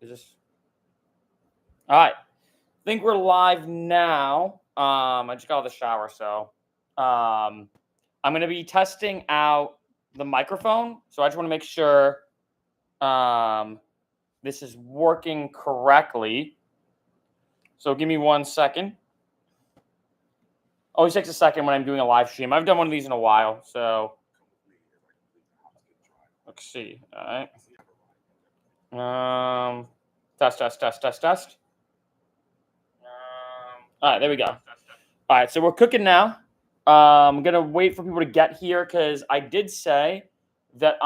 Is this? All right. I think we're live now. I just got out of the shower, so I'm going to be testing out the microphone. So I just want to make sure this is working correctly. So give me 1 second. Always takes a second when I'm doing a live stream. I've done one of these in a while, so let's see. All right. Test. All right, there we go. All right, so we're cooking now. I'm gonna wait for people to get here because I did say that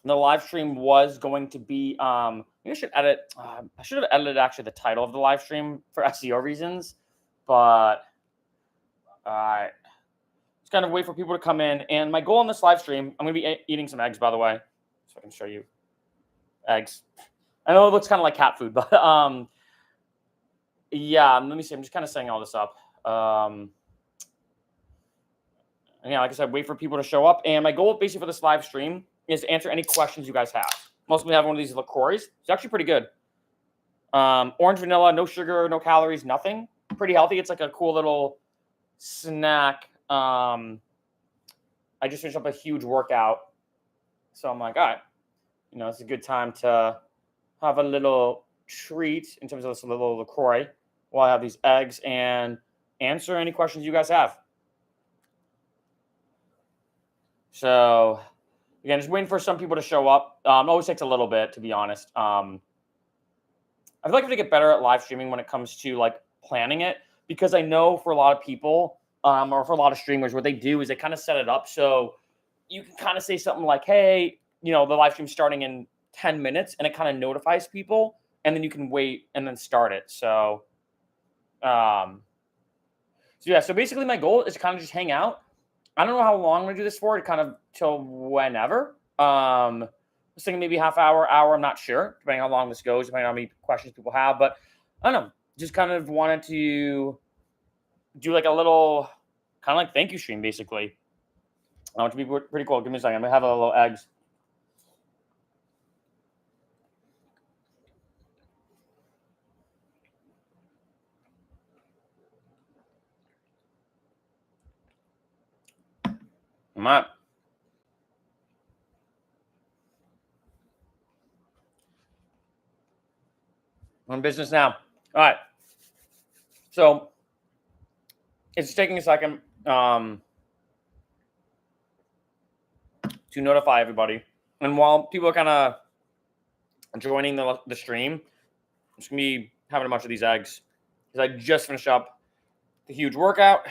the live stream was going to be maybe I should edit. I should have edited actually the title of the live stream for SEO reasons, but all right. Just kind of wait for people to come in. And my goal on this live stream, I'm gonna be eating some eggs, by the way, so I can show you eggs. I know it looks kind of like cat food, but yeah. Let me see. I'm just kind of setting all this up. Yeah, like I said, wait for people to show up. And my goal basically for this live stream is to answer any questions you guys have. Mostly have one of these LaCroix. It's actually pretty good. Orange vanilla, no sugar, no calories, nothing. Pretty healthy. It's like a cool little snack. I just finished up a huge workout. So I'm like, all right, it's a good time to have a little treat in terms of this little LaCroix while I have these eggs and answer any questions you guys have. So again, just waiting for some people to show up. It always takes a little bit, to be honest. I feel like I have to get better at live streaming when it comes to like planning it, because I know for a lot of people or for a lot of streamers, what they do is they kind of set it up so you can kind of say something like, hey, the live stream's starting in 10 minutes, and it kind of notifies people, and then you can wait and then start it. So yeah, so basically my goal is to kind of just hang out. I don't know how long I'm going to do this for, kind of till whenever. I was thinking maybe half hour. I'm not sure, depending on how long this goes, depending on how many questions people have. But I don't know, just kind of wanted to do like a little kind of like thank you stream, basically. I want it to be pretty cool. Give me a second. I'm going to have a little eggs. Come on. I'm in business now. All right. So it's taking a second to notify everybody. And while people are kind of joining the stream, I'm just going to be having a bunch of these eggs because I just finished up the huge workout.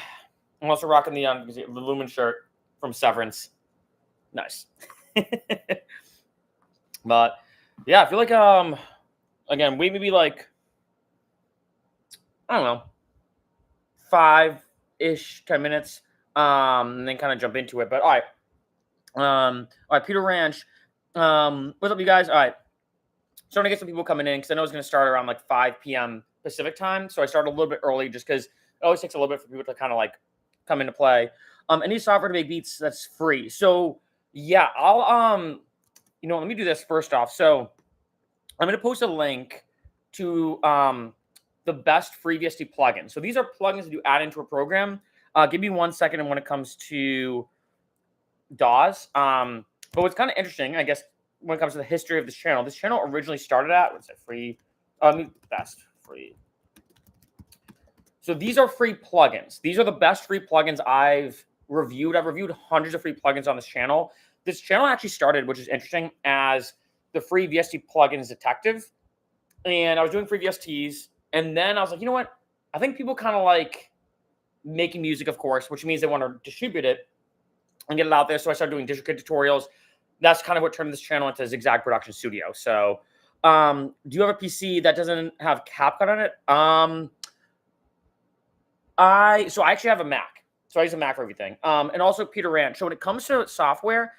I'm also rocking the Lumen shirt from Severance. Nice. But yeah, I feel like again, wait maybe like I don't know, 5-ish, 10 minutes, and then kind of jump into it. But all right, Peter Ranch. What's up, you guys? All right, starting to get some people coming in because I know it's going to start around like 5 p.m. Pacific time, so I started a little bit early just because it always takes a little bit for people to kind of like come into play. Any software to make beats that's free. So yeah, I'll let me do this first off. So I'm going to post a link to the best free VST plugins. So these are plugins that you add into a program. Give me 1 second. And when it comes to DAWs, but what's kind of interesting, I guess, when it comes to the history of this channel originally started at, what's it, free? Best free. So these are free plugins. These are the best free plugins I've reviewed. I've reviewed hundreds of free plugins on this channel. This channel actually started, which is interesting, as the free VST plugins detective. And I was doing free VSTs. And then I was like, you know what? I think people kind of like making music, of course, which means they want to distribute it and get it out there. So I started doing DistroKid tutorials. That's kind of what turned this channel into Zigzag Production Studio. So do you have a PC that doesn't have CapCut on it? I actually have a Mac. So I use a Mac for everything. And also Peter Ranch. So when it comes to software,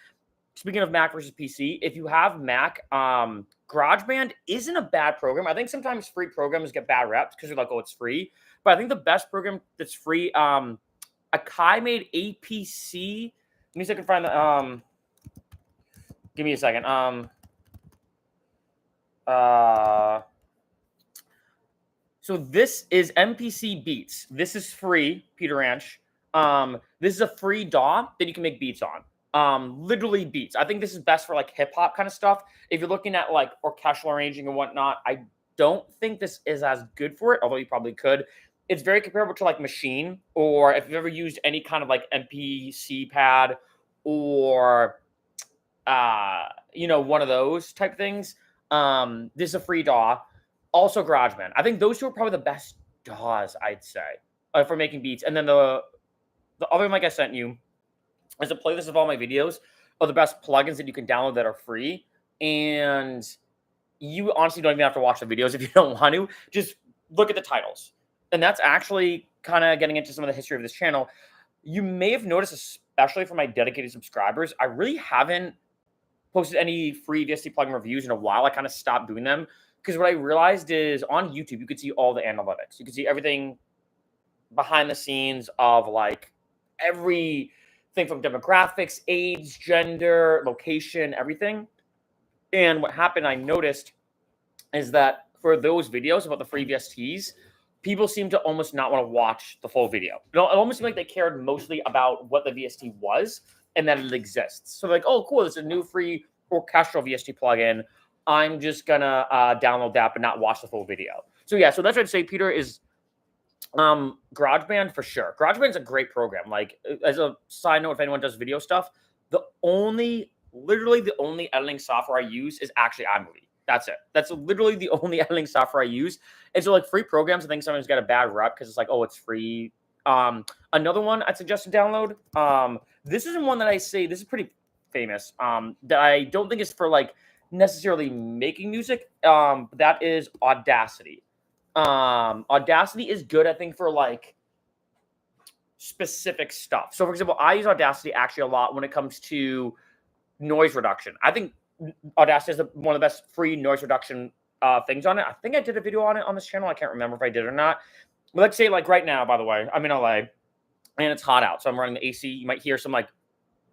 speaking of Mac versus PC, if you have Mac, GarageBand isn't a bad program. I think sometimes free programs get bad reps because you're like, oh, it's free. But I think the best program that's free, Akai made APC. Let me see if I can find the. Give me a second. So this is MPC Beats. This is free, Peter Ranch. This is a free DAW that you can make beats on. Literally beats. I think this is best for like hip hop kind of stuff. If you're looking at like orchestral arranging and whatnot, I don't think this is as good for it, although you probably could. It's very comparable to like Machine, or if you've ever used any kind of like MPC pad or one of those type things. This is a free DAW. Also GarageBand. I think those two are probably the best DAWs, I'd say, for making beats. And then the other mic I sent you is a playlist of all my videos of the best plugins that you can download that are free. And you honestly don't even have to watch the videos if you don't want to. Just look at the titles. And that's actually kind of getting into some of the history of this channel. You may have noticed, especially for my dedicated subscribers, I really haven't posted any free VST plugin reviews in a while. I kind of stopped doing them because what I realized is on YouTube, you could see all the analytics. You could see everything behind the scenes of like everything from demographics, age, gender, location, everything. And what happened, I noticed, is that for those videos about the free VSTs, people seem to almost not want to watch the full video. It almost seemed like they cared mostly about what the VST was and that it exists. So like, oh, cool, this is a new free orchestral VST plugin. I'm just gonna download that but not watch the full video. So yeah, so that's what I'd say, Peter, is GarageBand for sure. GarageBand's a great program. Like, as a side note, if anyone does video stuff, literally the only editing software I use is actually iMovie. That's it. That's literally the only editing software I use. And so like free programs, I think sometimes get a bad rep because it's like, oh, it's free. Another one I'd suggest to download. This isn't one that I say, this is pretty famous. That I don't think is for like necessarily making music. That is Audacity. Audacity is good, I think, for like specific stuff. So for example, I use Audacity actually a lot when it comes to noise reduction. I think Audacity is one of the best free noise reduction things on it. I think I did a video on it on this channel. I can't remember if I did or not. But let's say like right now, by the way, I'm in LA and it's hot out. So I'm running the AC. You might hear some like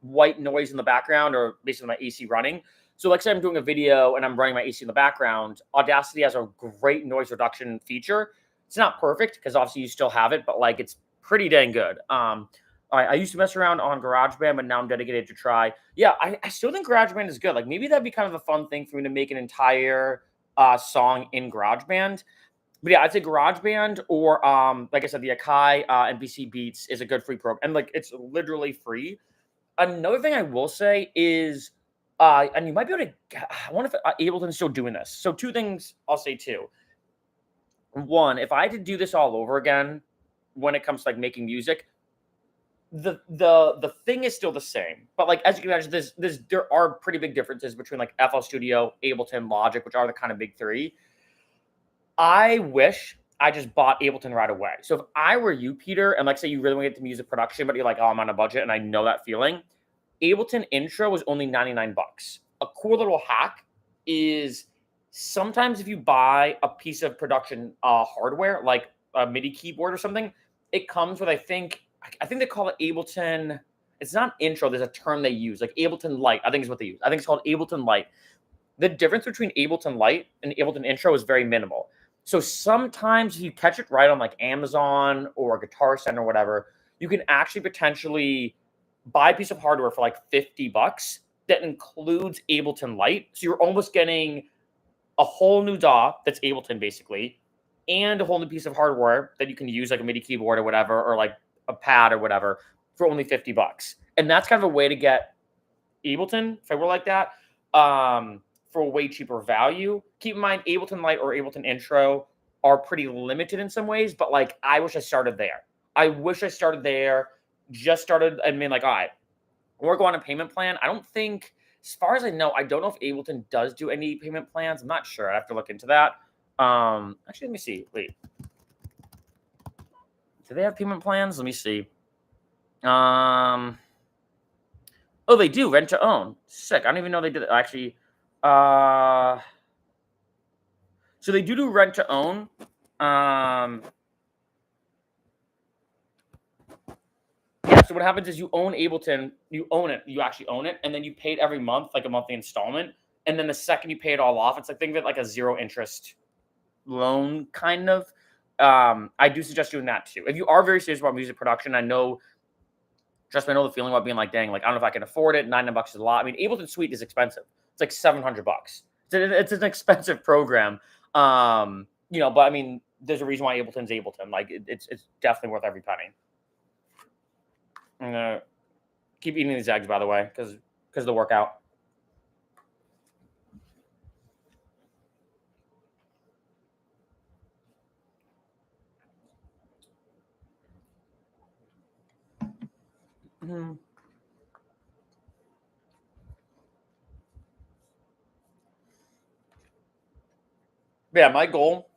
white noise in the background or basically my AC running. So like say I'm doing a video and I'm running my AC in the background. Audacity has a great noise reduction feature. It's not perfect because obviously you still have it, but like it's pretty dang good. I used to mess around on GarageBand, but now I'm dedicated to try. Yeah, I still think GarageBand is good. Like maybe that'd be kind of a fun thing for me to make an entire song in GarageBand. But yeah, I'd say GarageBand or like I said, the Akai NPC Beats is a good free program. And like it's literally free. Another thing I will say is, and you might be able to, I wonder if Ableton's still doing this. So two things I'll say too. One, if I had to do this all over again when it comes to like making music, the thing is still the same, but like as you can imagine, there are pretty big differences between like FL Studio, Ableton, Logic, which are the kind of big three. I wish I just bought Ableton right away. So if I were you, Peter, and like say you really want to get to music production, but you're like, oh, I'm on a budget, and I know that feeling. Ableton Intro was only $99. A cool little hack is sometimes if you buy a piece of production hardware, like a MIDI keyboard or something, it comes with I think they call it Ableton. It's not Intro. There's a term they use, like Ableton Lite. I think is what they use. I think it's called Ableton Lite. The difference between Ableton Lite and Ableton Intro is very minimal. So sometimes if you catch it right on like Amazon or Guitar Center or whatever, you can actually potentially buy a piece of hardware for like $50 that includes Ableton Lite. So you're almost getting a whole new DAW that's Ableton basically, and a whole new piece of hardware that you can use like a MIDI keyboard or whatever, or like a pad or whatever for only $50. And that's kind of a way to get Ableton, if I were like that, for a way cheaper value. Keep in mind, Ableton Lite or Ableton Intro are pretty limited in some ways, but like I wish I started there. Just started and been like, all right, we're going on a payment plan. I don't think, as far as I know, I don't know if Ableton does do any payment plans. I'm not sure. I have to look into that. Actually, let me see. Wait. Do they have payment plans? Let me see. Oh, they do. Rent to own. Sick. I don't even know they did it. Actually, so they do rent to own. Yeah, so what happens is you own Ableton, you own it, you actually own it, and then you pay it every month, like a monthly installment. And then the second you pay it all off, it's like, think of it like a zero interest loan kind of. I do suggest doing that too. If you are very serious about music production, trust me, I know the feeling about being like, dang, like I don't know if I can afford it. $99 is a lot. I mean, Ableton Suite is expensive. It's like $700. It's an expensive program. But I mean, there's a reason why Ableton's Ableton. Like it's definitely worth every penny. I'm gonna keep eating these eggs, by the way, because of the workout. Mm-hmm. Yeah, my goal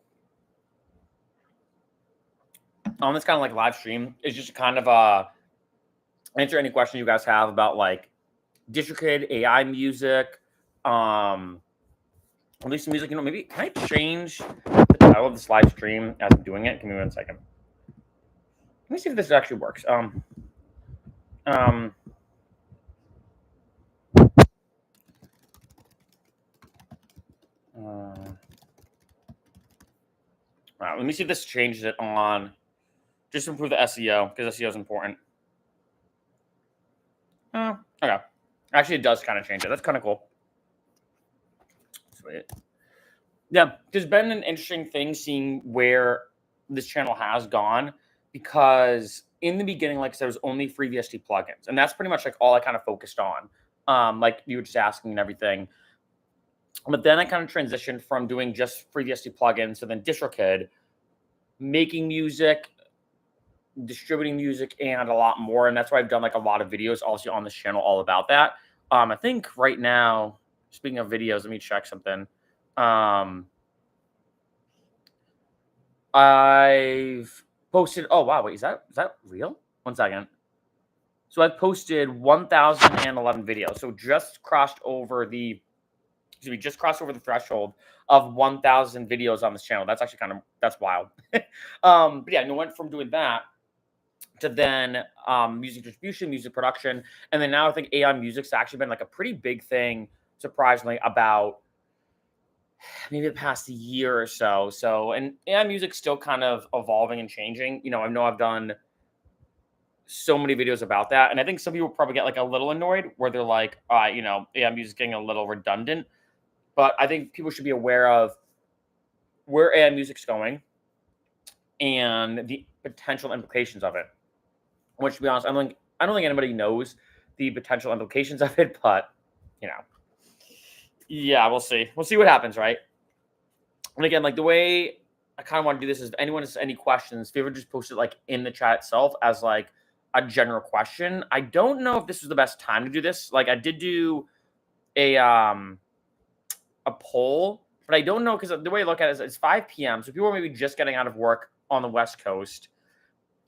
on this kind of like live stream is just kind of answer any questions you guys have about like DistroKid, AI music, at least some music. Maybe can I change the title of this live stream as I'm doing it? Give me 1 second. Let me see if this actually works. Let me see if this changes it on just to improve the SEO, because SEO is important. Okay. Actually, it does kind of change it. That's kind of cool. Sweet. Yeah, there's been an interesting thing seeing where this channel has gone, because in the beginning, like I said, it was only FreeBSD plugins, and that's pretty much like all I kind of focused on. Like you were just asking and everything. But then I kind of transitioned from doing just FreeBSD plugins to then DistroKid, making music, distributing music, and a lot more. And that's why I've done like a lot of videos also on this channel all about that. I think right now, speaking of videos, let me check something. I've posted, oh wow, wait, is that real? 1 second. So I've posted 1,011 videos. So just crossed over the threshold of 1,000 videos on this channel. That's actually that's wild. But yeah, I went from doing that to then music distribution, music production, and then now I think AI music's actually been like a pretty big thing, surprisingly, about maybe the past year or so. And AI music's still kind of evolving and changing. I know I've done so many videos about that, and I think some people probably get like a little annoyed where they're like, AI music's getting a little redundant. But I think people should be aware of where AI music's going and the potential implications of it. Which, to be honest, I don't think anybody knows the potential implications of it, but yeah, we'll see. We'll see what happens, right? And again, like the way I kind of want to do this is, if anyone has any questions, if you ever just post it like in the chat itself as like a general question. I don't know if this was the best time to do this. Like I did do a poll, but I don't know, because the way I look at it is it's 5 p.m. So people are maybe just getting out of work on the West Coast.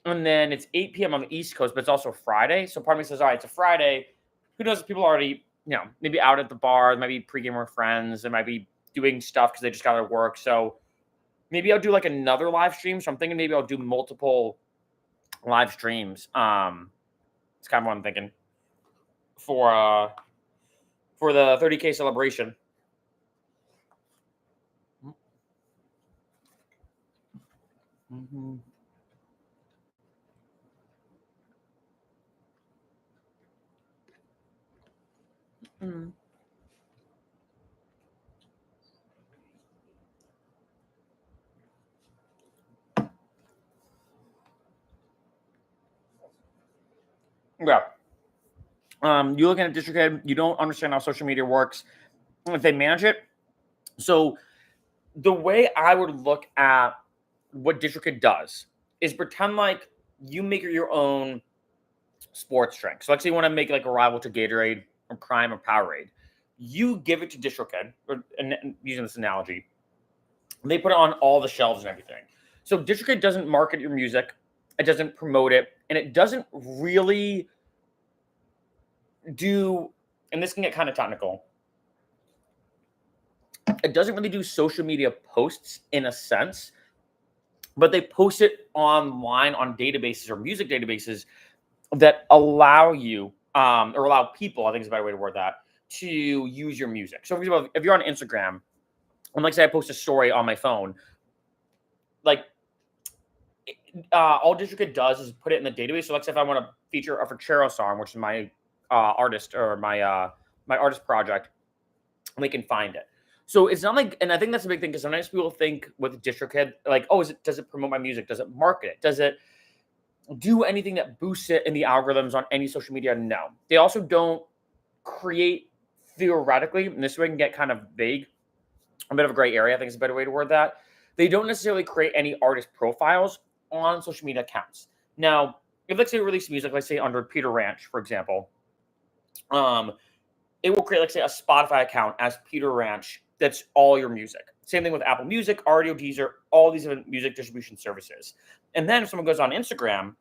And then it's 8 p.m. on the East Coast, but it's also Friday. So part of me says, all right, it's a Friday. Who knows if people are already, maybe out at the bar, maybe pregame with friends, they might be doing stuff because they just got out of work. So maybe I'll do like another live stream. So I'm thinking maybe I'll do multiple live streams. It's kind of what I'm thinking for the 30K celebration. Mm-hmm. Mm-hmm. Yeah. You looking at DistroKid, you don't understand how social media works, if they manage it. So the way I would look at what DistroKid does is pretend like you make your own sports drink. So let's say you want to make like a rival to Gatorade or Prime or Powerade. You give it to DistroKid, and using this analogy, they put it on all the shelves and everything. So DistroKid doesn't market your music, it doesn't promote it, and it doesn't really do, and this can get kind of technical, it doesn't really do social media posts in a sense, but they post it online on databases or music databases that allow you, or allow people, I think is a better way to word that, to use your music. So, for example, if you're on Instagram, and like say I post a story on my phone, like all DistroKid does is put it in the database. So let's say if I want to feature a Ferchero song, which is my artist or my artist project, they can find it. So it's not like, and I think that's a big thing because sometimes people think with DistroKid, like, oh, does it promote my music? Does it market it? Does it do anything that boosts it in the algorithms on any social media? No. They also don't create theoretically, and this way can get kind of vague, a bit of a gray area, I think is a better way to word that. They don't necessarily create any artist profiles on social media accounts. Now, if let's say release music, let's say under Peter Ranch, for example, it will create, like say, a Spotify account as Peter Ranch. That's all your music. Same thing with Apple Music, Audio, Deezer, all these different music distribution services. And then if someone goes on Instagram,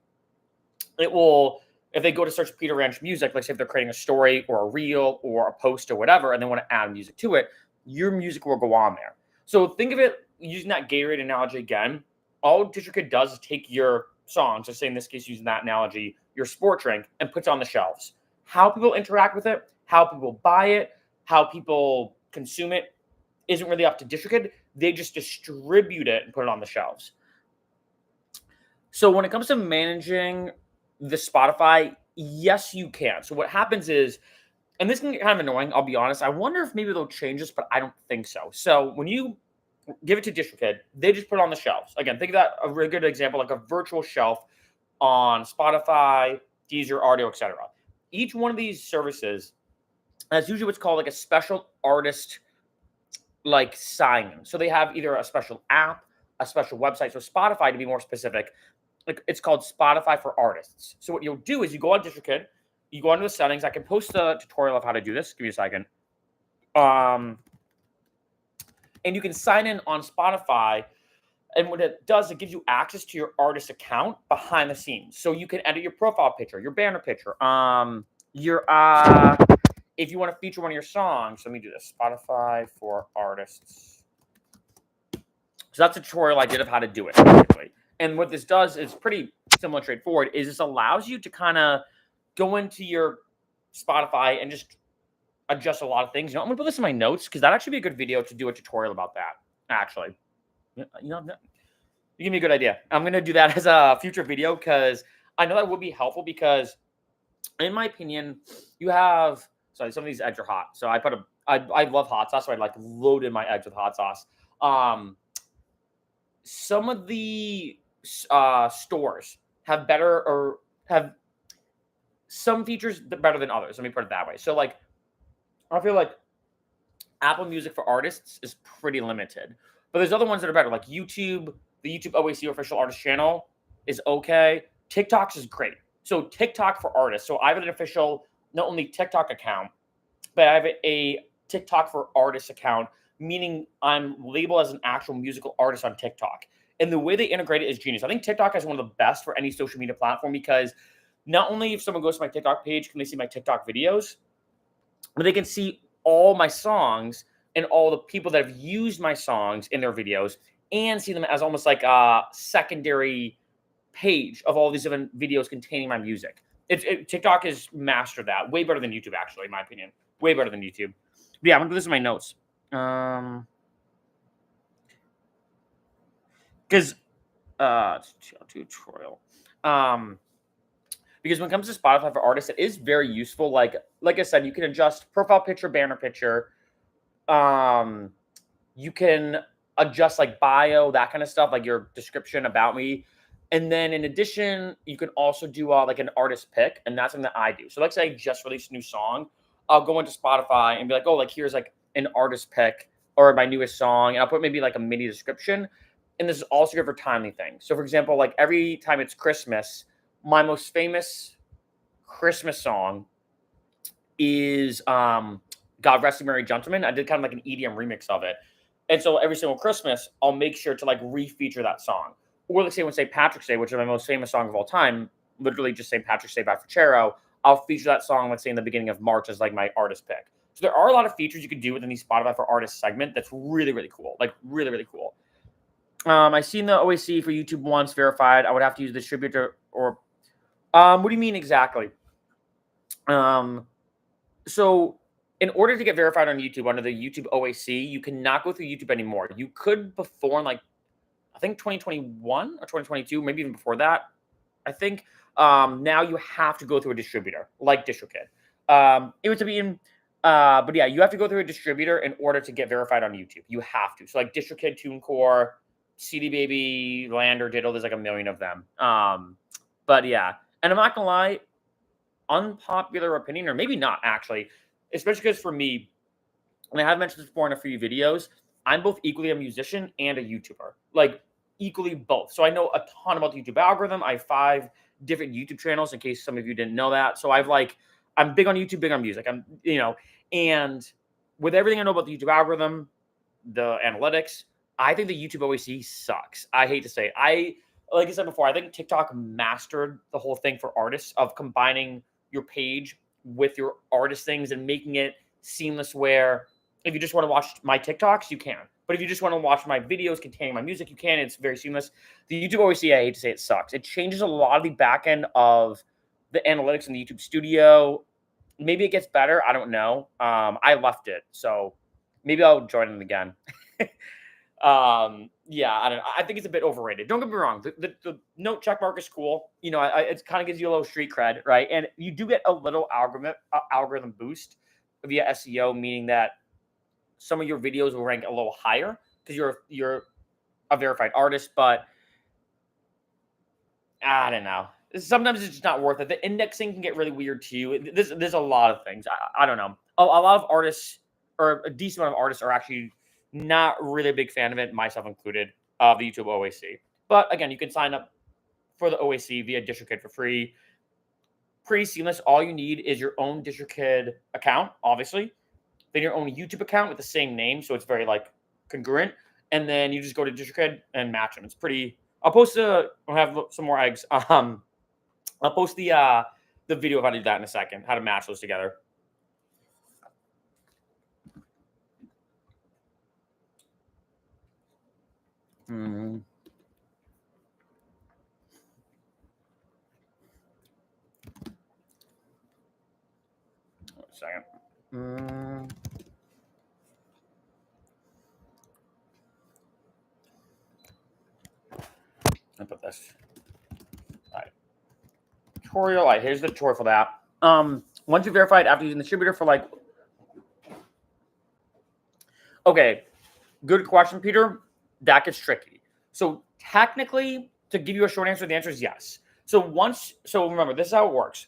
it will, if they go to search Peter Ranch music, like say if they're creating a story or a reel or a post or whatever, and they want to add music to it, your music will go on there. So think of it using that Gatorade analogy again. All DistroKid does is take your songs, so say in this case using that analogy, your sport drink, and puts it on the shelves. How people interact with it, how people buy it, how people consume it isn't really up to DistroKid. They just distribute it and put it on the shelves. So when it comes to managing the Spotify, yes, you can. So what happens is, and this can get kind of annoying, I'll be honest. I wonder if maybe they'll change this, but I don't think so. So when you give it to DistroKid, they just put it on the shelves. Again, think of that a really good example, like a virtual shelf on Spotify, Deezer, Audio, etc. Each one of these services has usually what's called like a special artist like sign. So they have either a special app, a special website. So Spotify, to be more specific, like it's called Spotify for Artists. So what you'll do is you go on DistroKid, you go into the settings. I can post a tutorial of how to do this. Give me a second. And you can sign in on Spotify. And what it does, it gives you access to your artist account behind the scenes. So you can edit your profile picture, your banner picture, if you want to feature one of your songs, let me do this. Spotify for Artists. So that's a tutorial I did of how to do it, basically. And what this does is pretty similar, straightforward, is this allows you to kind of go into your Spotify and just adjust a lot of things. You know, I'm going to put this in my notes because that'd actually be a good video to do a tutorial about that, actually. You know, you give me a good idea. I'm going to do that as a future video because I know that would be helpful because, in my opinion, you have... Sorry, some of these eggs are hot. So I love hot sauce, so I like loaded my eggs with hot sauce. Some of the stores have better or have some features better than others. Let me put it that way. So like, I feel like Apple Music for Artists is pretty limited, but there's other ones that are better. Like YouTube, the YouTube OAC official artist channel is okay. TikTok's is great. So TikTok for Artists. So I have an official not only TikTok account, but I have a TikTok for Artists account, meaning I'm labeled as an actual musical artist on TikTok. And the way they integrate it is genius. I think TikTok is one of the best for any social media platform because not only if someone goes to my TikTok page, can they see my TikTok videos, but they can see all my songs and all the people that have used my songs in their videos and see them as almost like a secondary page of all these different videos containing my music. TikTok has mastered that way better than YouTube, actually, in my opinion. Way better than YouTube. But yeah, I'm going to put this in my notes. Because tutorial. Because when it comes to Spotify for Artists, it is very useful. Like I said, you can adjust profile picture, banner picture. You can adjust like bio, that kind of stuff, like your description about me. And then in addition, you can also do like an artist pick, and that's something that I do. So let's say I just released a new song. I'll go into Spotify and be like, oh, like here's like an artist pick or my newest song. And I'll put maybe like a mini description. And this is also good for timely things. So for example, like every time it's Christmas, my most famous Christmas song is God Rest You Merry Gentlemen. I did kind of like an EDM remix of it. And so every single Christmas, I'll make sure to like re-feature that song. Or let's say when St. Patrick's Day, which is my most famous song of all time, literally just St. Patrick's Day by Ferchero, I'll feature that song, let's say in the beginning of March as like my artist pick. So there are a lot of features you can do within the Spotify for Artists segment that's really, really cool. Like really, really cool. I've seen the OAC for YouTube once verified. I would have to use the distributor or what do you mean exactly? So in order to get verified on YouTube under the YouTube OAC, you cannot go through YouTube anymore. You could before, like, I think 2021 or 2022, maybe even before that. I think now you have to go through a distributor like DistroKid. It was to be in, but yeah, you have to go through a distributor in order to get verified on YouTube. You have to. So like DistroKid, TuneCore, CD Baby, Lander, Diddle. There's like a million of them. But yeah, and I'm not gonna lie, unpopular opinion, or maybe not actually, especially because for me, and I have mentioned this before in a few videos, I'm both equally a musician and a YouTuber, like equally both. So I know a ton about the YouTube algorithm. I have 5 different YouTube channels in case some of you didn't know that. So I'm big on YouTube, big on music. And with everything I know about the YouTube algorithm, the analytics, I think the YouTube OAC sucks. I hate to say it. Like I said before, I think TikTok mastered the whole thing for artists of combining your page with your artist things and making it seamless where if you just want to watch my TikToks, you can. But if you just want to watch my videos containing my music, you can. It's very seamless. The YouTube OAC, I hate to say it sucks. It changes a lot of the back end of the analytics in the YouTube studio. Maybe it gets better. I don't know. I left it. So maybe I'll join it again. Yeah, I don't know. I think it's a bit overrated. Don't get me wrong. The note check mark is cool. You know, it kind of gives you a little street cred, right? And you do get a little algorithm boost via SEO, meaning that some of your videos will rank a little higher because you're a verified artist. But I don't know. Sometimes it's just not worth it. The indexing can get really weird too. There's a lot of things. I don't know. A lot of artists, or a decent amount of artists, are actually not really a big fan of it, myself included, of the YouTube OAC. But again, you can sign up for the OAC via DistroKid for free. Pretty seamless. All you need is your own DistroKid account, obviously. Then your own YouTube account with the same name, so it's very like congruent. And then you just go to DistroKid and match them. It's pretty. I'll have some more eggs. I'll post the video of how to do that in a second. How to match those together. Mm. Wait a second. I'll put this. All right. Tutorial. All right, here's the tutorial for that. Once you're verified after using the distributor for like. Okay, good question, Peter. That gets tricky. So technically, to give you a short answer, the answer is yes. So remember, this is how it works.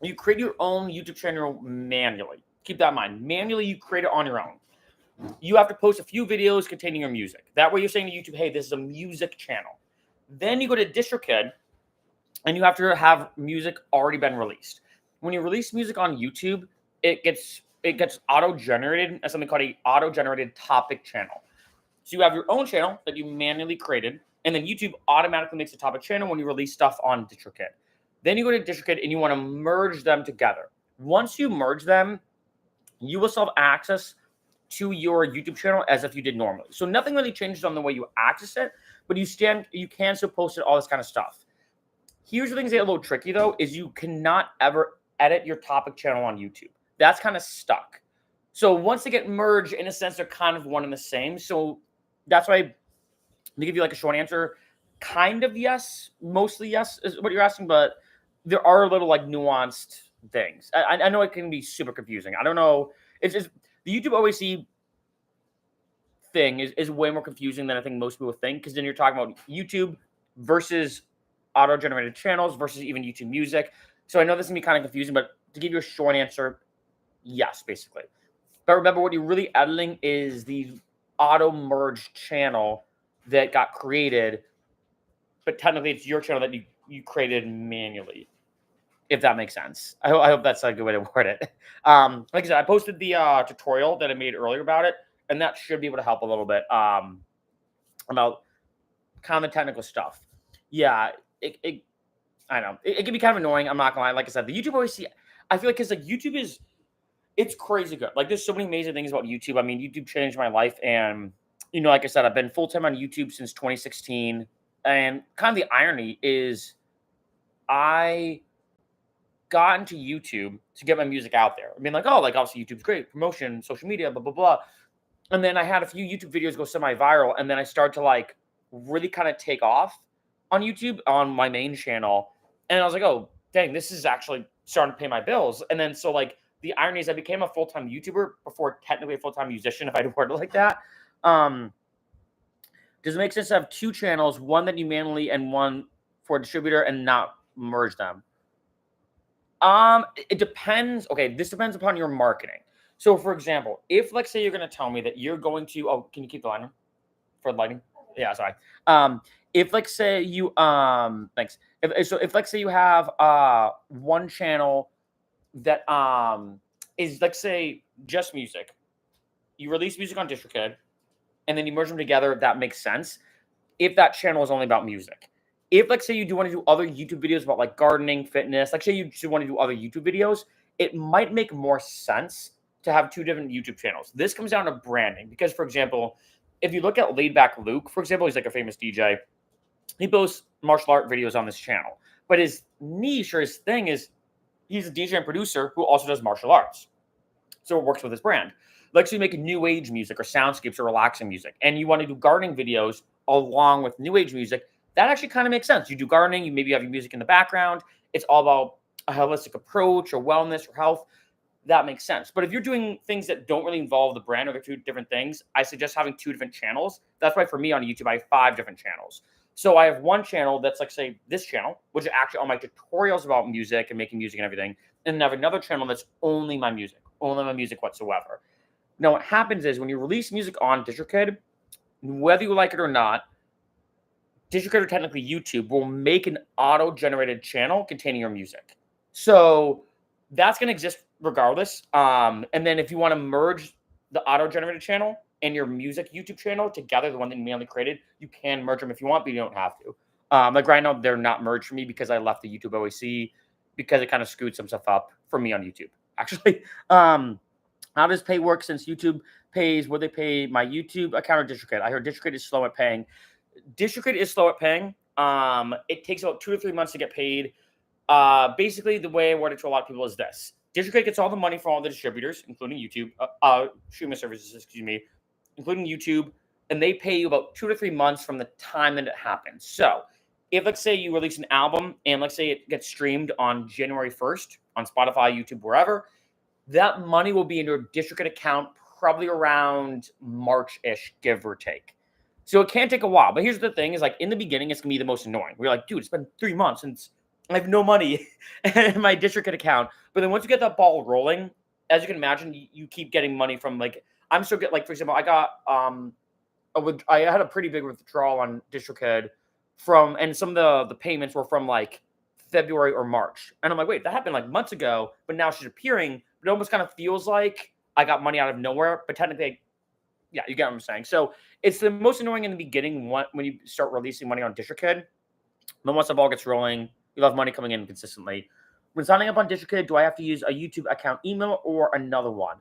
You create your own YouTube channel manually. Keep that in mind. Manually, you create it on your own. You have to post a few videos containing your music. That way you're saying to YouTube, hey, this is a music channel. Then you go to DistroKid, and you have to have music already been released. When you release music on YouTube, it gets auto-generated as something called a auto-generated topic channel. So you have your own channel that you manually created, and then YouTube automatically makes a topic channel when you release stuff on DistroKid. Then you go to DistroKid and you want to merge them together. Once you merge them, you will still have access to your YouTube channel as if you did normally. So nothing really changes on the way you access it, but you can still post it, all this kind of stuff. Here's the things that are a little tricky though, is you cannot ever edit your topic channel on YouTube. That's kind of stuck. So once they get merged, in a sense, they're kind of one and the same. So that's why, to give you like a short answer, kind of yes, mostly yes is what you're asking, but there are little like nuanced things. I know it can be super confusing. I don't know. It's just the YouTube OAC thing is way more confusing than I think most people think, because then you're talking about YouTube versus auto-generated channels versus even YouTube Music. So I know this can be kind of confusing, but to give you a short answer, yes, basically. But remember, what you're really editing is the auto-merged channel that got created, but technically it's your channel that you created manually, if that makes sense. I hope that's a good way to word it. Like I said, I posted the tutorial that I made earlier about it, and that should be able to help a little bit about kind of the technical stuff. Yeah, I know. It can be kind of annoying. I'm not going to lie. Like I said, the YouTube OAC, I feel like, because like YouTube it's crazy good. Like, there's so many amazing things about YouTube. I mean, YouTube changed my life. And, you know, like I said, I've been full-time on YouTube since 2016. And kind of the irony is got into YouTube to get my music out there. I mean, like, oh, like obviously YouTube's great, promotion, social media, blah, blah, blah. And then I had a few YouTube videos go semi-viral, and then I started to like really kind of take off on YouTube on my main channel. And I was like, oh, dang, this is actually starting to pay my bills. And then so like the irony is I became a full-time YouTuber before technically a full-time musician, if I word it like that. Does it make sense to have two channels, one that you manually and one for a distributor and not merge them? It depends. Okay, this depends upon your marketing. So, for example, if let's say you're going to tell me that you're going to, oh, can you keep the liner for the lighting? Yeah, sorry. If let's say you, thanks. If let's say you have one channel that is let's say just music, you release music on DistroKid, and then you merge them together. If that makes sense. If that channel is only about music. If, like, say you do want to do other YouTube videos about, like, gardening, fitness, like, say you just want to do other YouTube videos, it might make more sense to have two different YouTube channels. This comes down to branding because, for example, if you look at Laidback Luke, for example, he's, like, a famous DJ. He posts martial art videos on this channel. But his niche or his thing is he's a DJ and producer who also does martial arts. So it works with his brand. Like, so you make new age music or soundscapes or relaxing music, and you want to do gardening videos along with new age music, that actually kind of makes sense. You do gardening, you maybe have your music in the background. It's all about a holistic approach or wellness or health. That makes sense. But if you're doing things that don't really involve the brand or they're two different things, I suggest having two different channels. That's why for me on YouTube, I have 5 different channels. So I have one channel that's like, say, this channel, which is actually all my tutorials about music and making music and everything. And then I have another channel that's only my music whatsoever. Now, what happens is when you release music on DistroKid, whether you like it or not, DistroKid or technically YouTube will make an auto-generated channel containing your music. So that's going to exist regardless. And then if you want to merge the auto-generated channel and your music YouTube channel together, the one that you manually created, you can merge them if you want, but you don't have to. Like right now, they're not merged for me because I left the YouTube OAC because it kind of screwed some stuff up for me on YouTube, actually. How does pay work since YouTube pays? Would they pay my YouTube account or DistroKid? I heard DistroKid is slow at paying. DistroKid is slow at paying. It takes about 2 to 3 months to get paid. Basically, the way I word it to a lot of people is this. DistroKid gets all the money from all the distributors, including YouTube, streaming services, including YouTube, and they pay you about 2 to 3 months from the time that it happens. So if, let's say, you release an album and let's say it gets streamed on January 1st on Spotify, YouTube, wherever, that money will be in your DistroKid account probably around March-ish, give or take. So it can take a while. But here's the thing is like in the beginning, it's going to be the most annoying. We're like, dude, it's been 3 months since I have no money in my DistroKid account. But then once you get that ball rolling, as you can imagine, you keep getting money from like, I'm still getting, like, for example, I got, I had a pretty big withdrawal on DistroKid from, and some of the payments were from like February or March. And I'm like, wait, that happened like months ago, but now she's appearing. But it almost kind of feels like I got money out of nowhere, but technically, yeah, you get what I'm saying. So it's the most annoying in the beginning when you start releasing money on DistroKid. Then once the ball gets rolling, you'll have money coming in consistently. When signing up on DistroKid, do I have to use a YouTube account email or another one?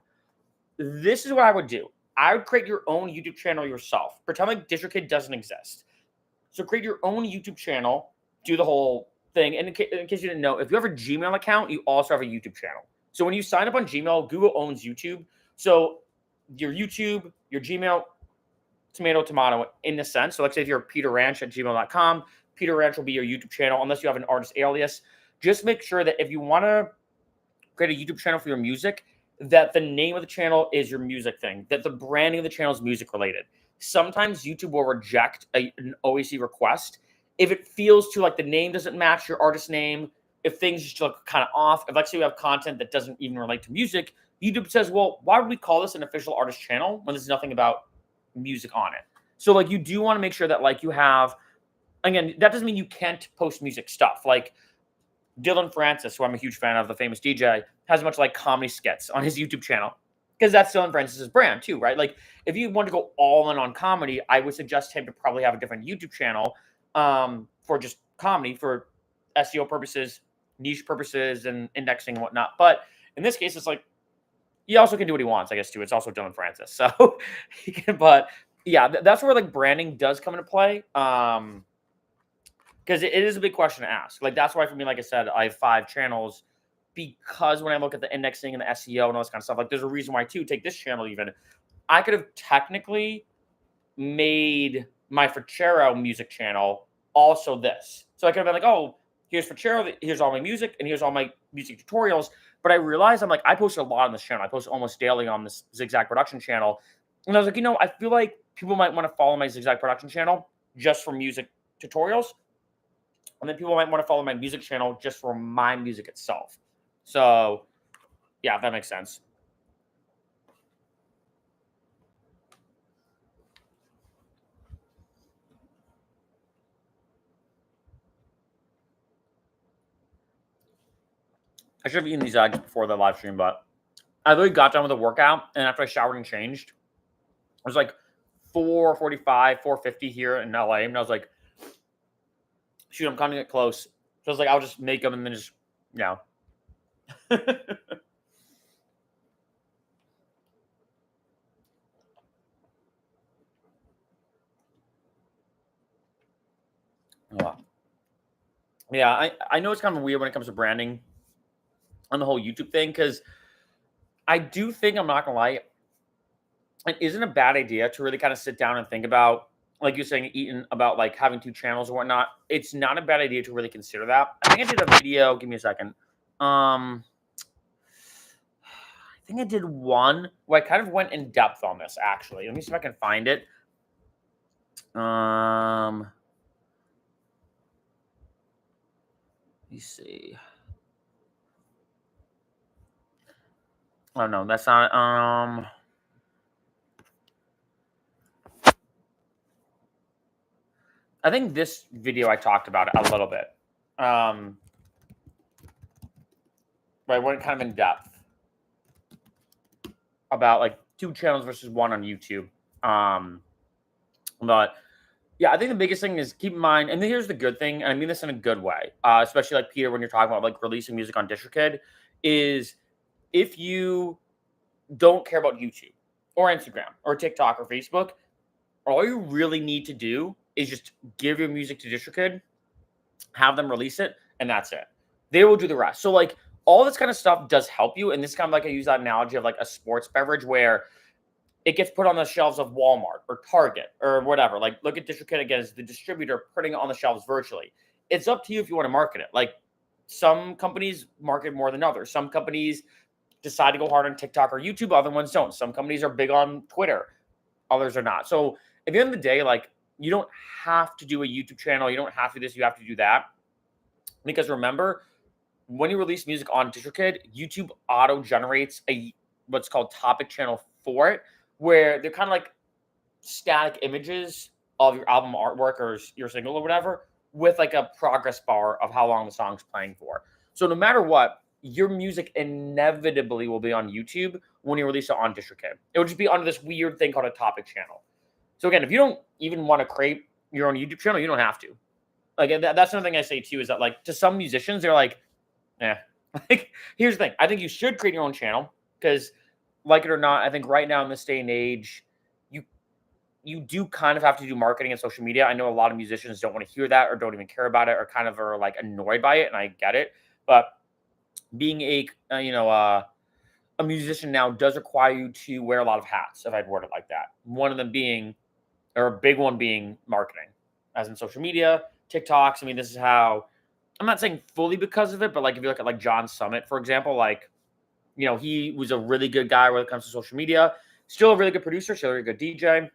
This is what I would do. I would create your own YouTube channel yourself. Pretend like DistroKid doesn't exist. So create your own YouTube channel, do the whole thing. And in case you didn't know, if you have a Gmail account, you also have a YouTube channel. So when you sign up on Gmail, Google owns YouTube. So your YouTube, your Gmail, tomato, in a sense. So let's say if you're peterranch@gmail.com, Peter Ranch will be your YouTube channel, unless you have an artist alias. Just make sure that if you want to create a YouTube channel for your music, that the name of the channel is your music thing, that the branding of the channel is music related. Sometimes YouTube will reject an OAC request if it feels too like the name doesn't match your artist name, if things just look kind of off. If, let's say, you have content that doesn't even relate to music, YouTube says, well, why would we call this an official artist channel when there's nothing about music on it? So, like, you do want to make sure that, like, you have, again, that doesn't mean you can't post music stuff. Like, Dylan Francis, who I'm a huge fan of, the famous DJ, has a bunch of, like, comedy skits on his YouTube channel because that's Dylan Francis's brand too, right? Like, if you want to go all in on comedy, I would suggest him to probably have a different YouTube channel for just comedy, for SEO purposes, niche purposes, and indexing and whatnot. But in this case, it's like, he also can do what he wants, I guess, too. It's also Dylan Francis. So, but yeah, that's where like branding does come into play. Because it is a big question to ask. Like, that's why for me, like I said, I have 5 channels because when I look at the indexing and the SEO and all this kind of stuff, like there's a reason why too, take this channel even. I could have technically made my Ficero music channel also this. So I could have been like, oh, here's Ficero, here's all my music, and here's all my music tutorials. But I realized I'm like, I post a lot on this channel. I post almost daily on this Zigzag Production channel. And I was like, I feel like people might want to follow my Zigzag Production channel just for music tutorials. And then people might want to follow my music channel just for my music itself. So, yeah, if that makes sense. I should have eaten these eggs before the live stream, but I literally got done with the workout, and after I showered and changed, it was like 4:45, 4:50 here in LA, and I was like, shoot, I'm kind of get close. So I was like, I'll just make them and then just, Yeah, I know it's kind of weird when it comes to branding on the whole YouTube thing, because I do think, I'm not going to lie, it isn't a bad idea to really kind of sit down and think about, like you're saying, eating about like having 2 channels or whatnot. It's not a bad idea to really consider that. I think I did a video. Give me a second. I think I did one where I kind of went in depth on this, actually. Let me see if I can find it. Let me see. Oh no, that's not. I think this video I talked about it a little bit. Right, went kind of in depth about like 2 channels versus 1 on YouTube. But yeah, I think the biggest thing is keep in mind, and here's the good thing, and I mean this in a good way, especially like Peter, when you're talking about like releasing music on DistroKid, is if you don't care about YouTube or Instagram or TikTok or Facebook, all you really need to do is just give your music to DistroKid, have them release it, and that's it. They will do the rest. So like all this kind of stuff does help you. And this kind of like, I use that analogy of like a sports beverage where it gets put on the shelves of Walmart or Target or whatever. Like look at DistroKid again as the distributor putting it on the shelves virtually. It's up to you if you want to market it. Like some companies market more than others. Some companies decide to go hard on TikTok or YouTube. Other ones don't. Some companies are big on Twitter. Others are not. So at the end of the day, like you don't have to do a YouTube channel. You don't have to do this. You have to do that. Because remember, when you release music on DistroKid, YouTube auto generates what's called topic channel for it, where they're kind of like static images of your album artwork or your single or whatever, with like a progress bar of how long the song's playing for. So no matter what, your music inevitably will be on YouTube when you release it on DistroKid. It will just be under this weird thing called a topic channel. So again, if you don't even want to create your own YouTube channel, you don't have to. Like that's another thing I say too, is that like to some musicians, they're like, like here's the thing. I think you should create your own channel because, like it or not, I think right now in this day and age, you do kind of have to do marketing and social media. I know a lot of musicians don't want to hear that or don't even care about it or kind of are like annoyed by it, and I get it. But being a musician now does require you to wear a lot of hats, if I'd word it like that. One of them being, or a big one being marketing, as in social media, TikToks. I mean, this is how, I'm not saying fully because of it, but like if you look at like John Summit, for example, like, he was a really good guy when it comes to social media. Still a really good producer, still a really good DJ.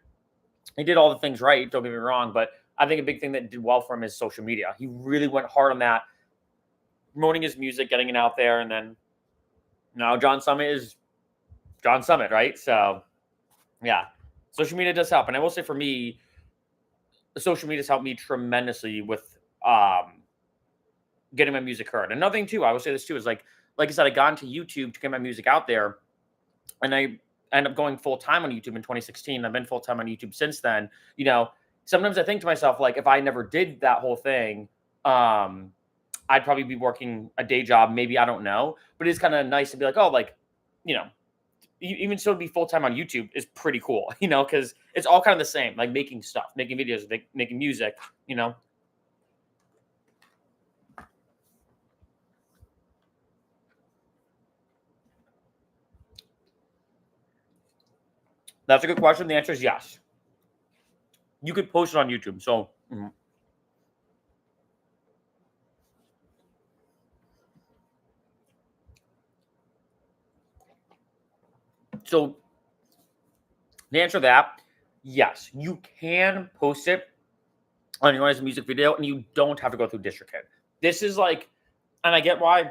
He did all the things right, don't get me wrong, but I think a big thing that did well for him is social media. He really went hard on that, promoting his music, getting it out there, and then now John Summit is John Summit, right? So, yeah, social media does help. And I will say for me, social media has helped me tremendously with getting my music heard. Another thing, too, I will say this, too, is like I said, I got into YouTube to get my music out there, and I ended up going full-time on YouTube in 2016. I've been full-time on YouTube since then. Sometimes I think to myself, like, if I never did that whole thing, I'd probably be working a day job. Maybe, I don't know. But it's kind of nice to be like, oh, like, even still be full-time on YouTube is pretty cool, because it's all kind of the same, like making stuff, making videos, making music, That's a good question. The answer is yes. You could post it on YouTube. So, so the answer to that, yes, you can post it on your own music video, and you don't have to go through DistroKid. This is like, and I get why.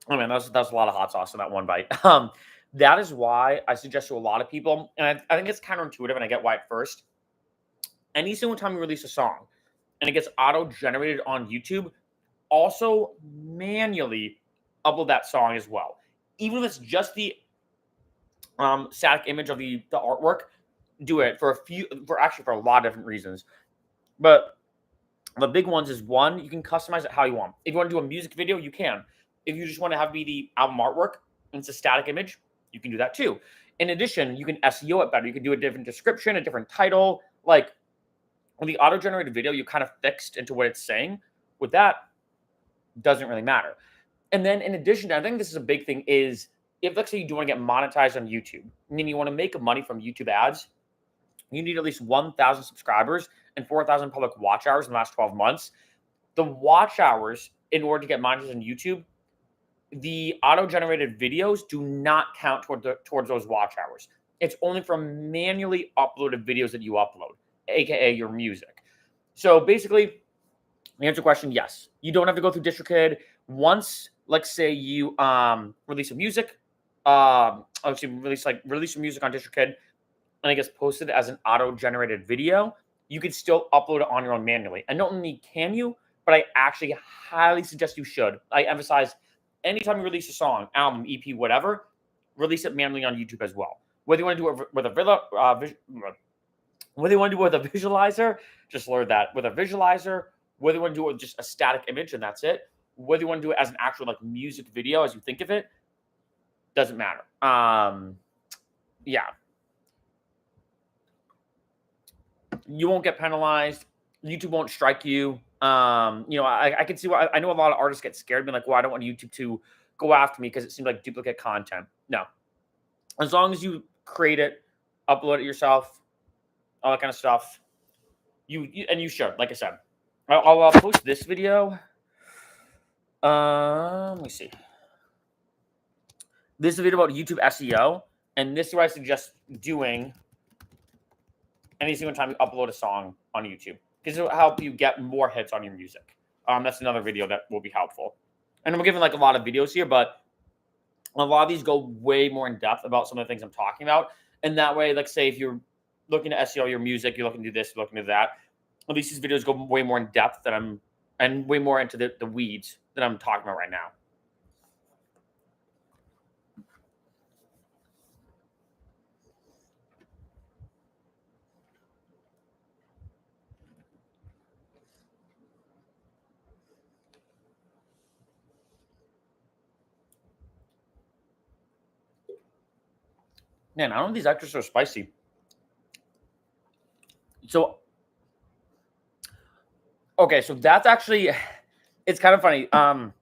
Oh man, that's a lot of hot sauce in that one bite. That is why I suggest to a lot of people, and I think it's counterintuitive, and I get why at first. Any single time you release a song and it gets auto-generated on YouTube, also manually upload that song as well. Even if it's just the static image of the artwork, do it for a lot of different reasons. But the big ones is one, you can customize it how you want. If you want to do a music video, you can. If you just want to have be the album artwork and it's a static image, you can do that too. In addition, you can SEO it better. You can do a different description, a different title. Like with the auto-generated video, you kind of fixed into what it's saying. With that, doesn't really matter. And then in addition to, I think this is a big thing, is if let's say you do want to get monetized on YouTube, meaning you want to make money from YouTube ads, you need at least 1,000 subscribers and 4,000 public watch hours in the last 12 months. The watch hours, in order to get monetized on YouTube, the auto-generated videos do not count towards those watch hours. It's only from manually uploaded videos that you upload, aka your music. So basically, the answer to the question, yes. You don't have to go through DistroKid. Once, let's say you release a music, release your music on DistroKid, and it gets posted as an auto-generated video, you can still upload it on your own manually. And not only can you, but I actually highly suggest you should. I emphasize, anytime you release a song, album, EP, whatever, release it manually on YouTube as well. Whether you want to do it with a visualizer, just learn that. With a visualizer, whether you want to do it with just a static image and that's it, whether you want to do it as an actual like music video as you think of it, doesn't matter. Yeah. You won't get penalized. YouTube won't strike you. I can see why. I know a lot of artists get scared, being like, well, I don't want YouTube to go after me because it seems like duplicate content. No. As long as you create it, upload it yourself, all that kind of stuff, you should, like I said. I'll post this video. Let me see. This is a video about YouTube SEO, and this is what I suggest doing any single time you upload a song on YouTube, because it will help you get more hits on your music. That's another video that will be helpful. And I'm giving like a lot of videos here, but a lot of these go way more in depth about some of the things I'm talking about. And that way, like say if you're looking to SEO your music, you're looking to do this, you're looking to that, at least these videos go way more in depth and way more into the weeds that I'm talking about right now. Man, I don't know if these extras are spicy. So, okay, so that's actually, it's kind of funny. Some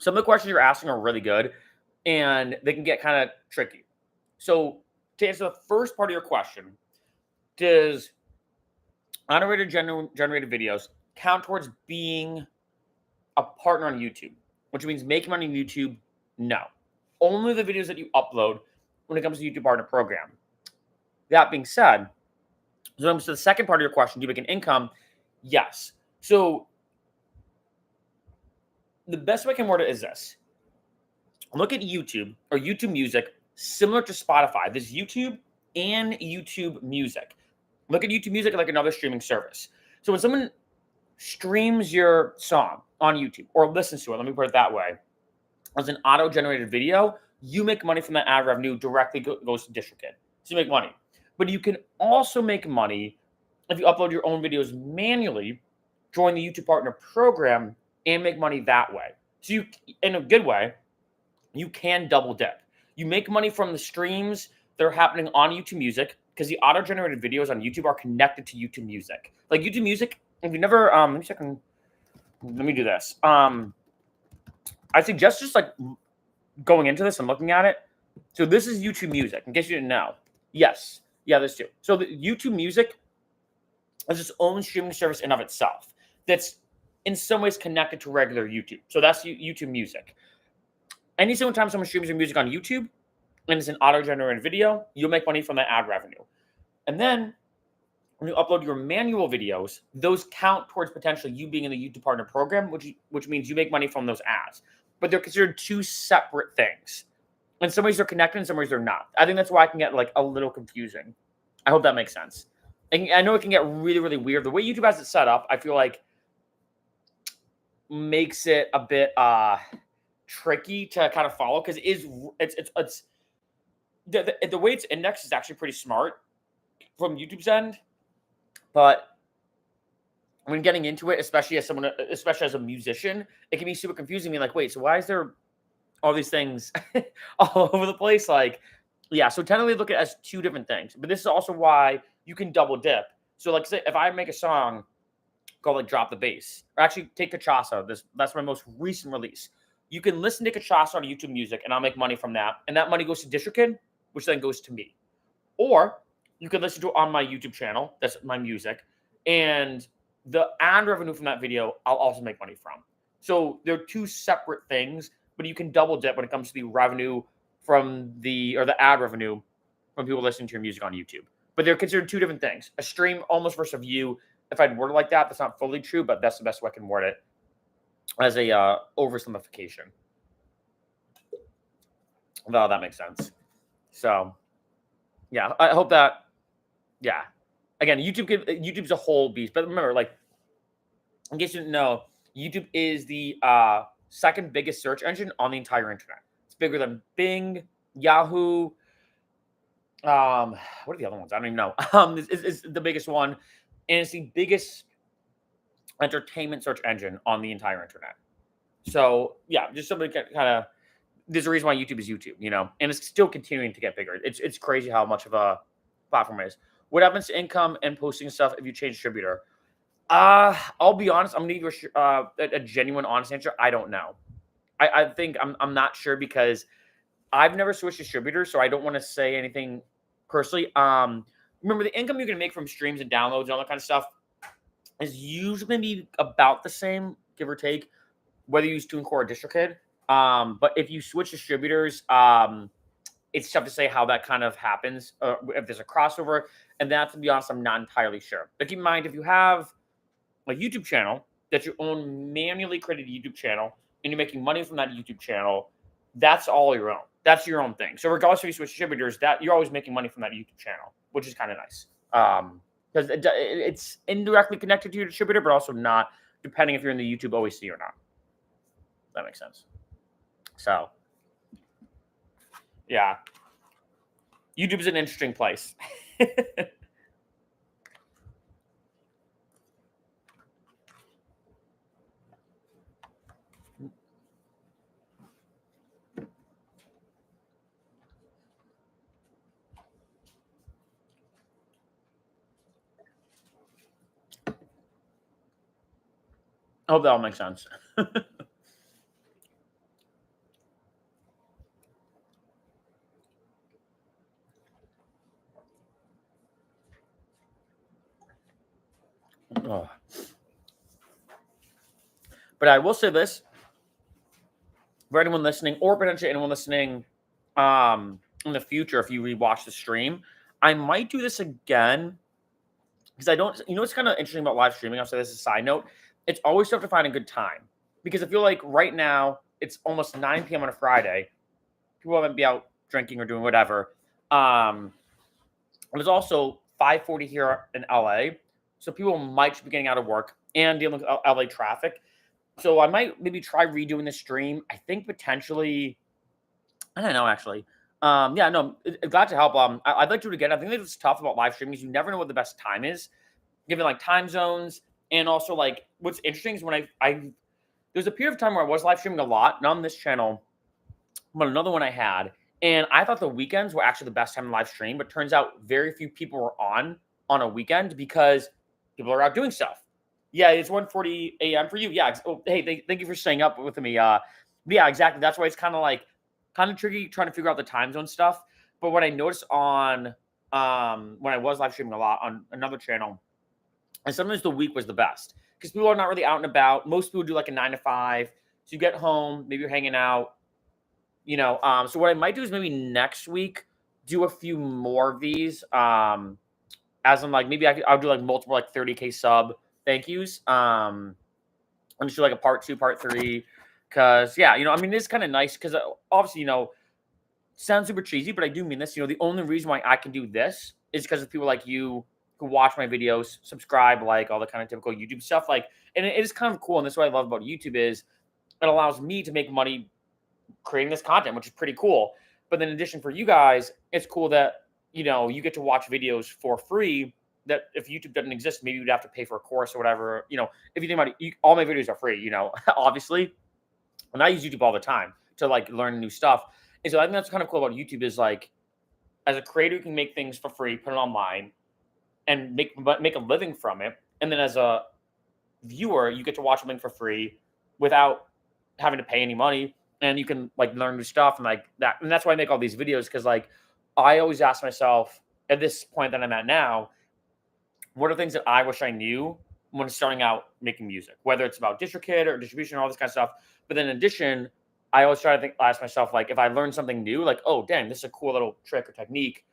of the questions you're asking are really good, and they can get kind of tricky. So, to answer the first part of your question, does generated videos count towards being a partner on YouTube, which means making money on YouTube? No. Only the videos that you upload when it comes to YouTube Partner Program. That being said, so comes to the second part of your question, do you make an income? Yes. So the best way I can word it is this. Look at YouTube or YouTube Music, similar to Spotify. There's YouTube and YouTube Music. Look at YouTube Music like another streaming service. So when someone streams your song on YouTube or listens to it, let me put it that way, as an auto-generated video, you make money from that ad revenue directly goes to DistroKid. So you make money. But you can also make money if you upload your own videos manually, join the YouTube Partner Program, and make money that way. So you, in a good way, you can double dip. You make money from the streams that are happening on YouTube Music, because the auto-generated videos on YouTube are connected to YouTube Music. Like YouTube Music, if you never, let me do this. I suggest just like going into this and looking at it. So this is YouTube Music, in case you didn't know. Yes. Yeah, there's two. So the YouTube Music is its own streaming service in of itself that's in some ways connected to regular YouTube. So that's YouTube Music. Any single time someone streams your music on YouTube and it's an auto-generated video, you'll make money from that ad revenue. And then when you upload your manual videos, those count towards potentially you being in the YouTube Partner Program, which means you make money from those ads. But they're considered two separate things. In some ways they're connected, in some ways they're not. I think that's why it can get like a little confusing. I hope that makes sense. And I know it can get really, really weird. The way YouTube has it set up, I feel like makes it a bit tricky to kind of follow because it's the way it's indexed is actually pretty smart from YouTube's end, but when getting into it, especially as a musician, it can be super confusing. Being like, wait, so why is there all these things all over the place? Like, yeah. So technically, look at it as two different things. But this is also why you can double dip. So, like, say if I make a song called like "Drop the Bass," or actually take Cachaça. That's my most recent release. You can listen to Cachaça on YouTube Music, and I'll make money from that. And that money goes to DistroKid, which then goes to me. Or you can listen to it on my YouTube channel. That's my music. And the ad revenue from that video, I'll also make money from. So they're two separate things, but you can double dip when it comes to the revenue from the ad revenue from people listening to your music on YouTube. But they're considered two different things. A stream almost versus a view. If I'd word it like that, that's not fully true, but that's the best way I can word it as a oversimplification. Well, that makes sense. So, yeah, I hope that, yeah. Again, YouTube's a whole beast. But remember, like, in case you didn't know, YouTube is the second biggest search engine on the entire internet. It's bigger than Bing, Yahoo. What are the other ones? I don't even know. It's the biggest one, and it's the biggest entertainment search engine on the entire internet. So yeah, just somebody kind of. There's a reason why YouTube is YouTube, and it's still continuing to get bigger. It's crazy how much of a platform it is. What happens to income and posting stuff if you change distributor? I'll be honest. I'm gonna give you a genuine, honest answer. I don't know. I think I'm not sure because I've never switched distributors, so I don't want to say anything personally. Remember the income you're gonna make from streams and downloads and all that kind of stuff is usually gonna be about the same, give or take, whether you use TuneCore or DistroKid. But if you switch distributors, it's tough to say how that kind of happens. If there's a crossover, and that, to be honest, I'm not entirely sure. But keep in mind, if you have a YouTube channel that's your own manually created YouTube channel, and you're making money from that YouTube channel, that's all your own. That's your own thing. So regardless if you switch distributors, that you're always making money from that YouTube channel, which is kind of nice. Because it's indirectly connected to your distributor, but also not, depending if you're in the YouTube OAC or not. That makes sense. So, yeah. YouTube is an interesting place. I hope that all makes sense. Oh. But I will say this for anyone listening, or potentially anyone listening in the future, if you rewatch the stream, I might do this again because I don't, what's kind of interesting about live streaming? I'll say this as a side note. It's always tough to find a good time because I feel like right now it's almost 9 p.m. on a Friday. People might be out drinking or doing whatever. It was also 5:40 here in LA. So people might be getting out of work and dealing with LA traffic. So I might maybe try redoing the stream. I think potentially, I don't know actually. Yeah, no, glad to help. I'd like to do it again. I think it's tough about live streaming is you never know what the best time is, given like time zones, and also like what's interesting is when I there's a period of time where I was live streaming a lot, not on this channel, but another one I had, and I thought the weekends were actually the best time to live stream, but turns out very few people were on a weekend because people are out doing stuff. Yeah, it's 1:40 a.m. for you. Yeah. Oh, hey, thank you for staying up with me. Yeah, exactly. That's why it's kind of tricky trying to figure out the time zone stuff. But what I noticed on when I was live streaming a lot on another channel. And sometimes the week was the best because people are not really out and about. Most people do like a 9 to 5. So you get home, maybe you're hanging out, So what I might do is maybe next week do a few more of these. As I'm like, maybe I'll do like multiple like 30K sub thank yous. I'm just do like a part 2, part 3. Cause yeah, I mean, it's kind of nice because obviously, sounds super cheesy, but I do mean this. The only reason why I can do this is because of people like you who watch my videos, subscribe, like all the kind of typical YouTube stuff. Like, and it is kind of cool. And this is what I love about YouTube is it allows me to make money creating this content, which is pretty cool. But then in addition for you guys, it's cool that, you get to watch videos for free that if YouTube doesn't exist, maybe you'd have to pay for a course or whatever. If you think about it, all my videos are free, obviously. And I use YouTube all the time to like learn new stuff. And so I think that's kind of cool about YouTube is like, as a creator, you can make things for free, put it online, and make a living from it. And then as a viewer, you get to watch something for free without having to pay any money. And you can like learn new stuff and like that. And that's why I make all these videos because like I always ask myself at this point that I'm at now, what are things that I wish I knew when starting out making music, whether it's about DistroKid or distribution or all this kind of stuff. But then in addition, I always try to ask myself, like, if I learn something new, like, oh, dang, this is a cool little trick or technique.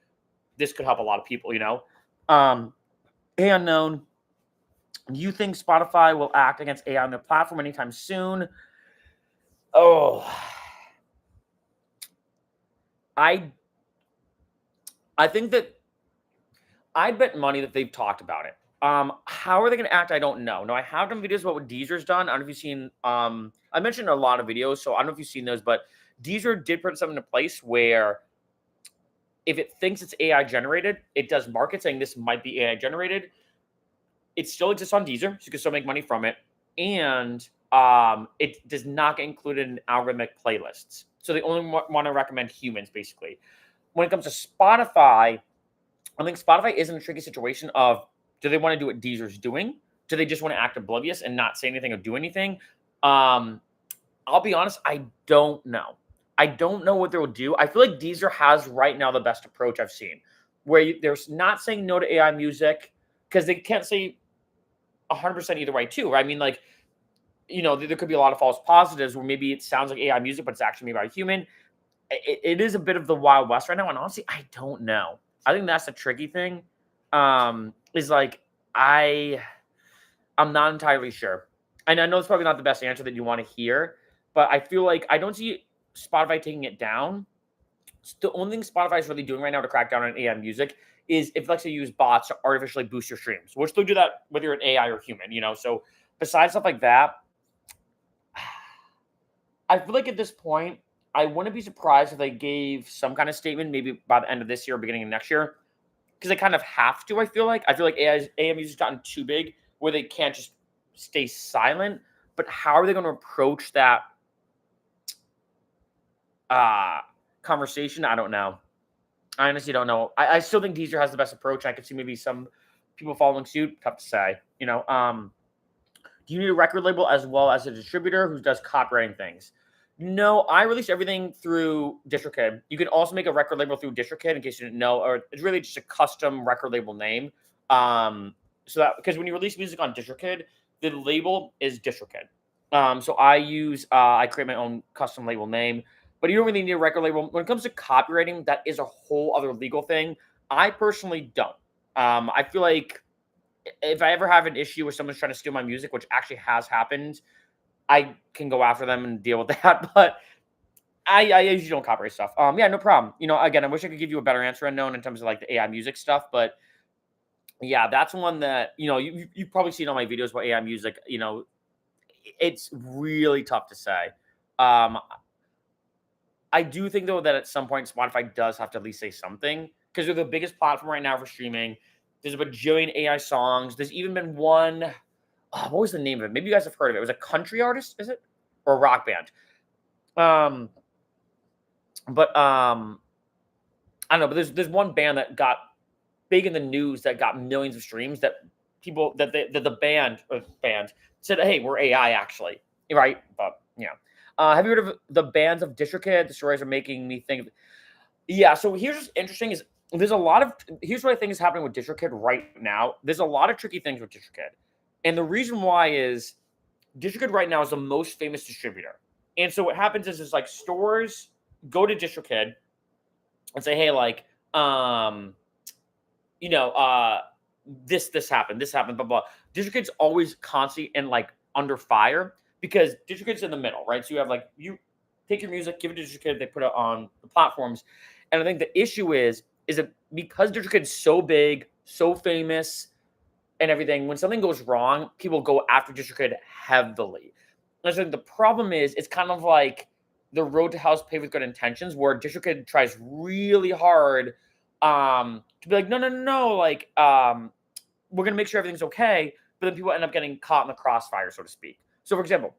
This could help a lot of people, Hey, Unknown, do you think Spotify will act against AI on their platform anytime soon? Oh, I think that I'd bet money that they've talked about it. How are they going to act? I don't know. No, I have done videos about what Deezer's done. I don't know if you've seen. I mentioned a lot of videos, so I don't know if you've seen those, but Deezer did put something in place where if it thinks it's AI generated, it does market saying this might be AI generated. It still exists on Deezer, so you can still make money from it, and it does not get included in algorithmic playlists. So they only want to recommend humans, basically. When it comes to Spotify, I think Spotify is in a tricky situation of, do they want to do what Deezer's doing? Do they just want to act oblivious and not say anything or do anything? I'll be honest, I don't know. I don't know what they will do. I feel like Deezer has right now the best approach I've seen, where they're not saying no to AI music because they can't say 100% either way too. Right? I mean, like, there could be a lot of false positives where maybe it sounds like AI music, but it's actually made by a human. It is a bit of the Wild West right now, and honestly, I don't know. I think that's the tricky thing. Is like I'm not entirely sure, and I know it's probably not the best answer that you want to hear, but I feel like I don't see Spotify taking it down. The only thing Spotify is really doing right now to crack down on AI music is if, let's say, you use bots to artificially boost your streams, which they'll do that whether you're an AI or human. So besides stuff like that, I feel like at this point, I wouldn't be surprised if they gave some kind of statement, maybe by the end of this year or beginning of next year, because they kind of have to. I feel like AI music's gotten too big where they can't just stay silent. But how are they going to approach that conversation? I don't know. I honestly don't know. I still think Deezer has the best approach. I could see maybe some people following suit. Tough to say. Do you need a record label as well as a distributor who does copywriting things? No, I release everything through DistroKid. You can also make a record label through DistroKid in case you didn't know, or it's really just a custom record label name. So that because when you release music on DistroKid, the label is DistroKid. So I create my own custom label name, but you don't really need a record label. When it comes to copywriting, that is a whole other legal thing. I personally don't. I feel like if I ever have an issue with someone's trying to steal my music, which actually has happened, I can go after them and deal with that. But I usually don't copyright stuff. Yeah, no problem. Again, I wish I could give you a better answer unknown in terms of like the AI music stuff, but yeah, that's one that, you've probably seen all my videos about AI music. It's really tough to say. I do think though that at some point Spotify does have to at least say something because they're the biggest platform right now for streaming. There's a bajillion AI songs. There's even been one. What was the name of it? Maybe you guys have heard of it. It was a country artist, is it? Or a rock band. I don't know, but there's one band that got big in the news that got millions of streams that people that the band said, hey, we're AI actually. Right? But yeah. Have you heard of the bands of DistroKid? The stories are making me think of. Yeah, so here's what's interesting is there's a lot of here's what I think is happening with DistroKid right now. There's a lot of tricky things with DistroKid. And the reason why is DistroKid right now is the most famous distributor. And so what happens is like stores go to DistroKid and say, hey, like, um, you know, this happened, blah blah. DistroKid's always constantly and like under fire because DistroKid's in the middle, right? So you have like you take your music, give it to DistroKid, they put it on the platforms, and I think the issue is that because DistroKid's so big, so famous, and everything, when something goes wrong, people go after DistroKid heavily. And so the problem is, it's kind of like the road to hell's paved with good intentions, where DistroKid tries really hard to be like, no, no, no, no, like we're gonna make sure everything's okay, but then people end up getting caught in the crossfire, so to speak. So, for example,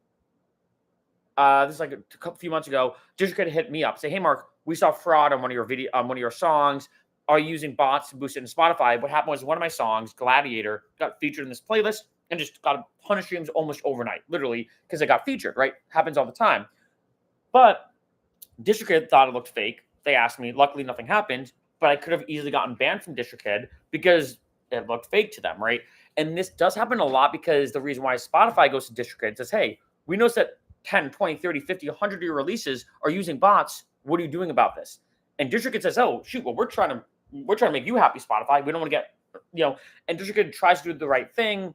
this is like a few months ago, DistroKid hit me up, say, "Hey, Mark, we saw fraud on one of your songs. Are you using bots to boost it in Spotify?" What happened was one of my songs, Gladiator, got featured in this playlist and just got a ton of streams almost overnight, literally, because it got featured, right? Happens all the time. But DistroKid thought it looked fake. They asked me. Luckily, nothing happened, but I could have easily gotten banned from DistroKid because it looked fake to them, right? And this does happen a lot because the reason why Spotify goes to DistroKid and says, hey, we noticed that 10, 20, 30, 50, 100 of your releases are using bots. What are you doing about this? And DistroKid says, oh, shoot, well, we're trying to make you happy, Spotify. We don't want to get, and DistroKid tries to do the right thing.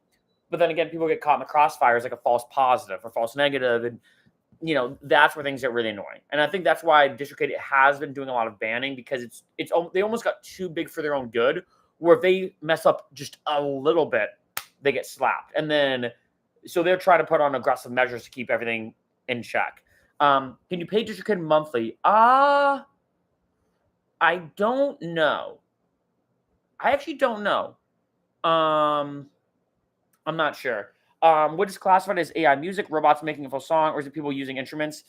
But then again, people get caught in the crossfires like a false positive or false negative. And, that's where things get really annoying. And I think that's why DistroKid has been doing a lot of banning because they almost got too big for their own good, where if they mess up just a little bit, they get slapped. And then, so they're trying to put on aggressive measures to keep everything in check. Can you pay DistroKid monthly? I don't know. I actually don't know. I'm not sure. What is classified as AI music? Robots making a full song, or is it people using instruments?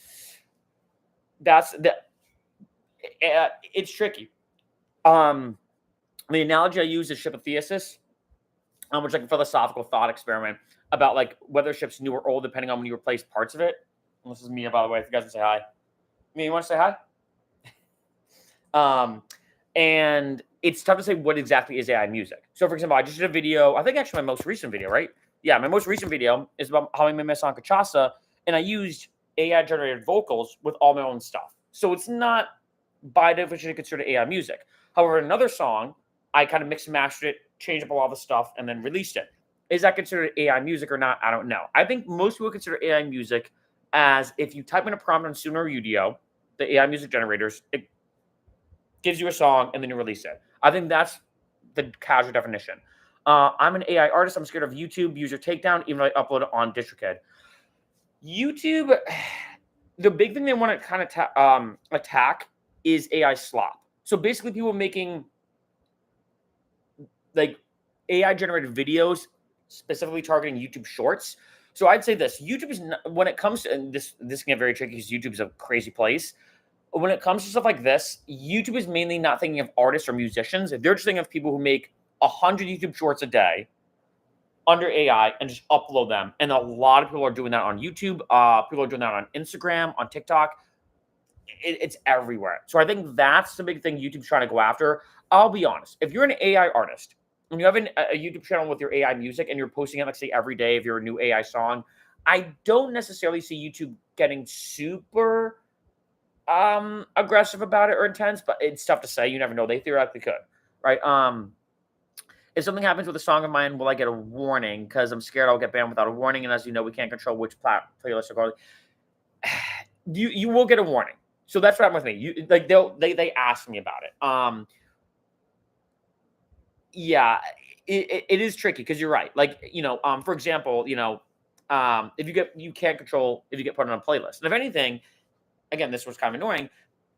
It's tricky. The analogy I use is ship of thesis, which is like a philosophical thought experiment about like whether ship's new or old, depending on when you replace parts of it. And this is Mia, by the way. If you guys want to say hi, Mia, you want to say hi? And it's tough to say what exactly is AI music. So, for example, I just did a video. I think actually my most recent video, right? Yeah, my most recent video is about how I made my song Cachaça, and I used AI-generated vocals with all my own stuff. So it's not by definition considered AI music. However, another song, I kind of mixed and mastered it, changed up a lot of the stuff, and then released it. Is that considered AI music or not? I don't know. I think most people consider AI music as if you type in a prompt on Suno or Udio, the AI music generators, it gives you a song, and then you release it. I think that's the casual definition. I'm an AI artist. I'm scared of YouTube user takedown, even though I upload it on DistroKid. YouTube, the big thing they want to kind of attack is AI slop. So basically, people making like AI generated videos, specifically targeting YouTube Shorts. So I'd say this: YouTube is not, when it comes to, and this can get very tricky because YouTube is a crazy place. When it comes to stuff like this, YouTube is mainly not thinking of artists or musicians. They're just thinking of people who make 100 YouTube Shorts a day under AI and just upload them. And a lot of people are doing that on YouTube. People are doing that on Instagram, on TikTok. It's everywhere. So I think that's the big thing YouTube's trying to go after. I'll be honest. If you're an AI artist and you have a YouTube channel with your AI music and you're posting it, like, say, every day of your new AI song, I don't necessarily see YouTube getting super aggressive about it or intense, but it's tough to say. You never know. They theoretically could, right? If something happens with a song of mine, will I get a warning? Because I'm scared I'll get banned without a warning. And as you know, we can't control which playlist are going. You will get a warning. So that's what happened with me. They asked me about it. Yeah, it is tricky because you're right. Like, for example, if you can't control if you get put on a playlist. And if anything, again, this was kind of annoying.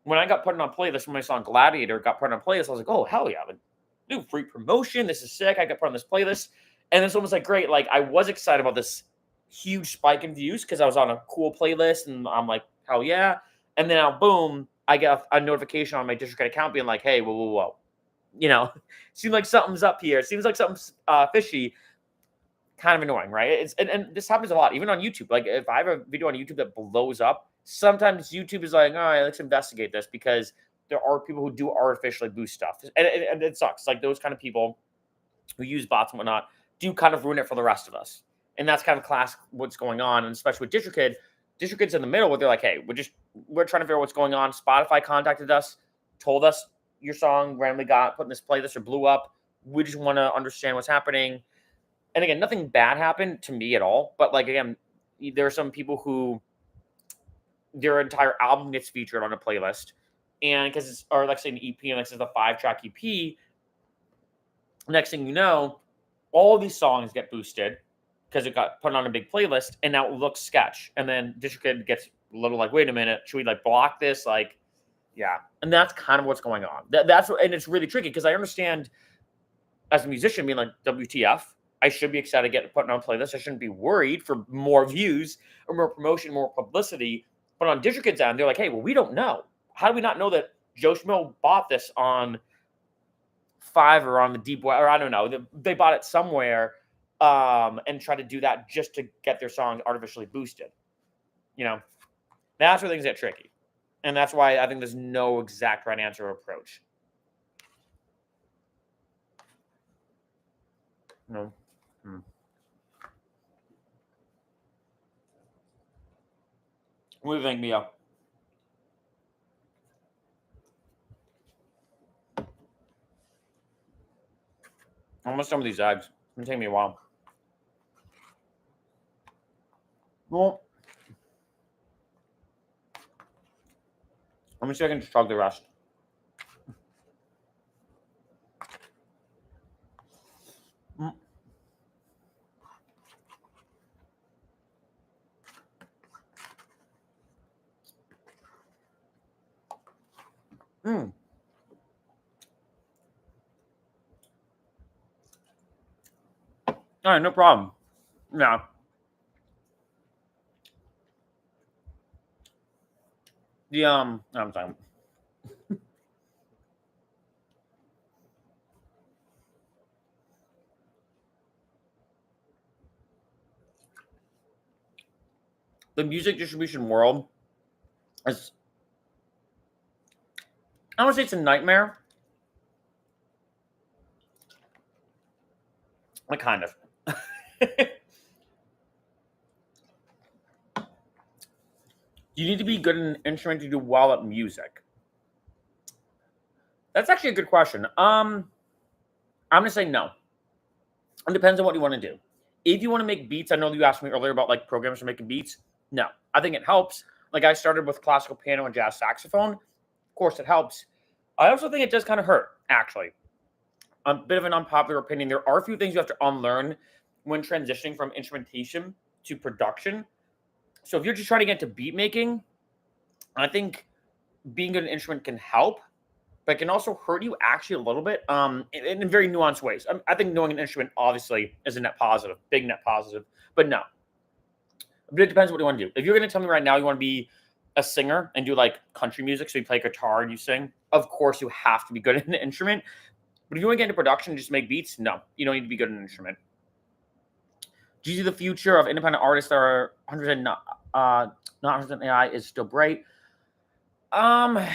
When I got put on a playlist, when my song Gladiator got put on a playlist, I was like, oh, hell yeah. Like, new free promotion. This is sick. I got put on this playlist. And it's almost like, great. Like, I was excited about this huge spike in views because I was on a cool playlist. And I'm like, hell yeah. And then now, boom, I get a notification on my DistroKid account being like, hey, whoa. Seems like something's up here. Seems like something's fishy. Kind of annoying, right? And this happens a lot, even on YouTube. Like, if I have a video on YouTube that blows up, sometimes YouTube is like, all right, let's investigate this because there are people who do artificially boost stuff, and it sucks. Like those kind of people who use bots and whatnot do kind of ruin it for the rest of us. And that's kind of classic what's going on, and especially with DistroKid. DistroKid's in the middle where they're like, hey, we're trying to figure out what's going on. Spotify contacted us, told us your song randomly got put in this playlist or blew up. We just want to understand what's happening. And again, nothing bad happened to me at all. But like again, there are some people who their entire album gets featured on a playlist, and because it's or let's say an EP, and this is a 5-track EP. Next thing you know, all these songs get boosted because it got put on a big playlist, and now it looks sketch. And then DistroKid gets a little like, wait a minute, should we like block this? Like, yeah. And that's kind of what's going on. That's what, and it's really tricky because I understand as a musician being like, WTF, I should be excited to get put on a playlist. I shouldn't be worried for more views or more promotion, more publicity. But on DistroKid's end, they're like, hey, well, we don't know. How do we not know that Joe Schmo bought this on Fiverr or on the deep web, or I don't know. They bought it somewhere and try to do that just to get their songs artificially boosted. You know, that's where things get tricky. And that's why I think there's no exact right answer or approach. No. What do you think, Mia? I'm almost done with these eggs. It's going to take me a while. Well, let me see if I can just chug the rest. All right, no problem. No. I'm sorry. The music distribution world is, I don't want to say it's a nightmare. Like, kind of. You need to be good in an instrument to do well at music. That's actually a good question. I'm going to say no. It depends on what you want to do. If you want to make beats, I know you asked me earlier about like programs for making beats. No, I think it helps. Like I started with classical piano and jazz saxophone. Of course, it helps. I also think it does kind of hurt, actually. A bit of an unpopular opinion. There are a few things you have to unlearn when transitioning from instrumentation to production. So if you're just trying to get into beat making, I think being an instrument can help, but it can also hurt you actually a little bit in very nuanced ways. I think knowing an instrument obviously is a net positive, big net positive, but no. But it depends what you want to do. If you're going to tell me right now you want to be a singer and do like country music, so you play guitar and you sing, of course you have to be good at an instrument. But if you want to get into production and just make beats, no, you don't need to be good at an instrument. Do you see the future of independent artists that are 100% not 100% AI is still bright? I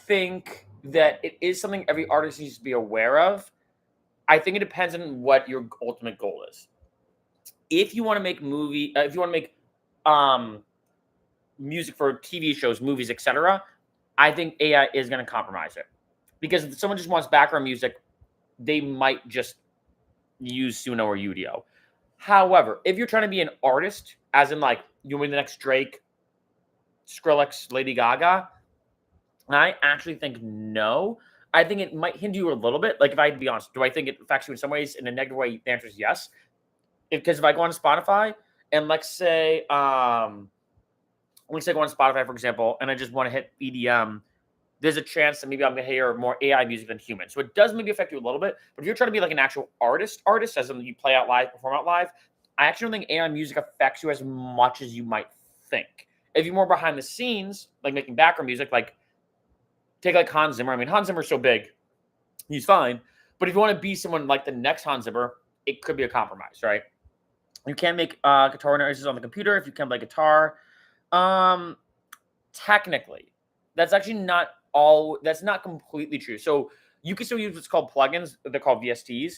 think that it is something every artist needs to be aware of. I think it depends on what your ultimate goal is. If you want to make if you want to make music for TV shows, movies, etc., I think AI is going to compromise it. Because if someone just wants background music, they might just use Suno or Udio. However, if you're trying to be an artist, as in like you want to be the next Drake, Skrillex, Lady Gaga, I actually think no. I think it might hinder you a little bit. Like if I had to be honest, do I think it affects you in some ways? In a negative way, the answer is yes. Because if I go on Spotify and let's say I go on Spotify, for example, and I just want to hit EDM, there's a chance that maybe I'm going to hear more AI music than human. So it does maybe affect you a little bit. But if you're trying to be like an actual artist, as in you play out live, perform out live, I actually don't think AI music affects you as much as you might think. If you're more behind the scenes, like making background music, like take like Hans Zimmer. I mean, Hans Zimmer's so big, he's fine. But if you want to be someone like the next Hans Zimmer, it could be a compromise, right? You can't make guitar noises on the computer if you can play guitar. technically, that's actually not all. That's not completely true. So you can still use what's called plugins. They're called VSTs.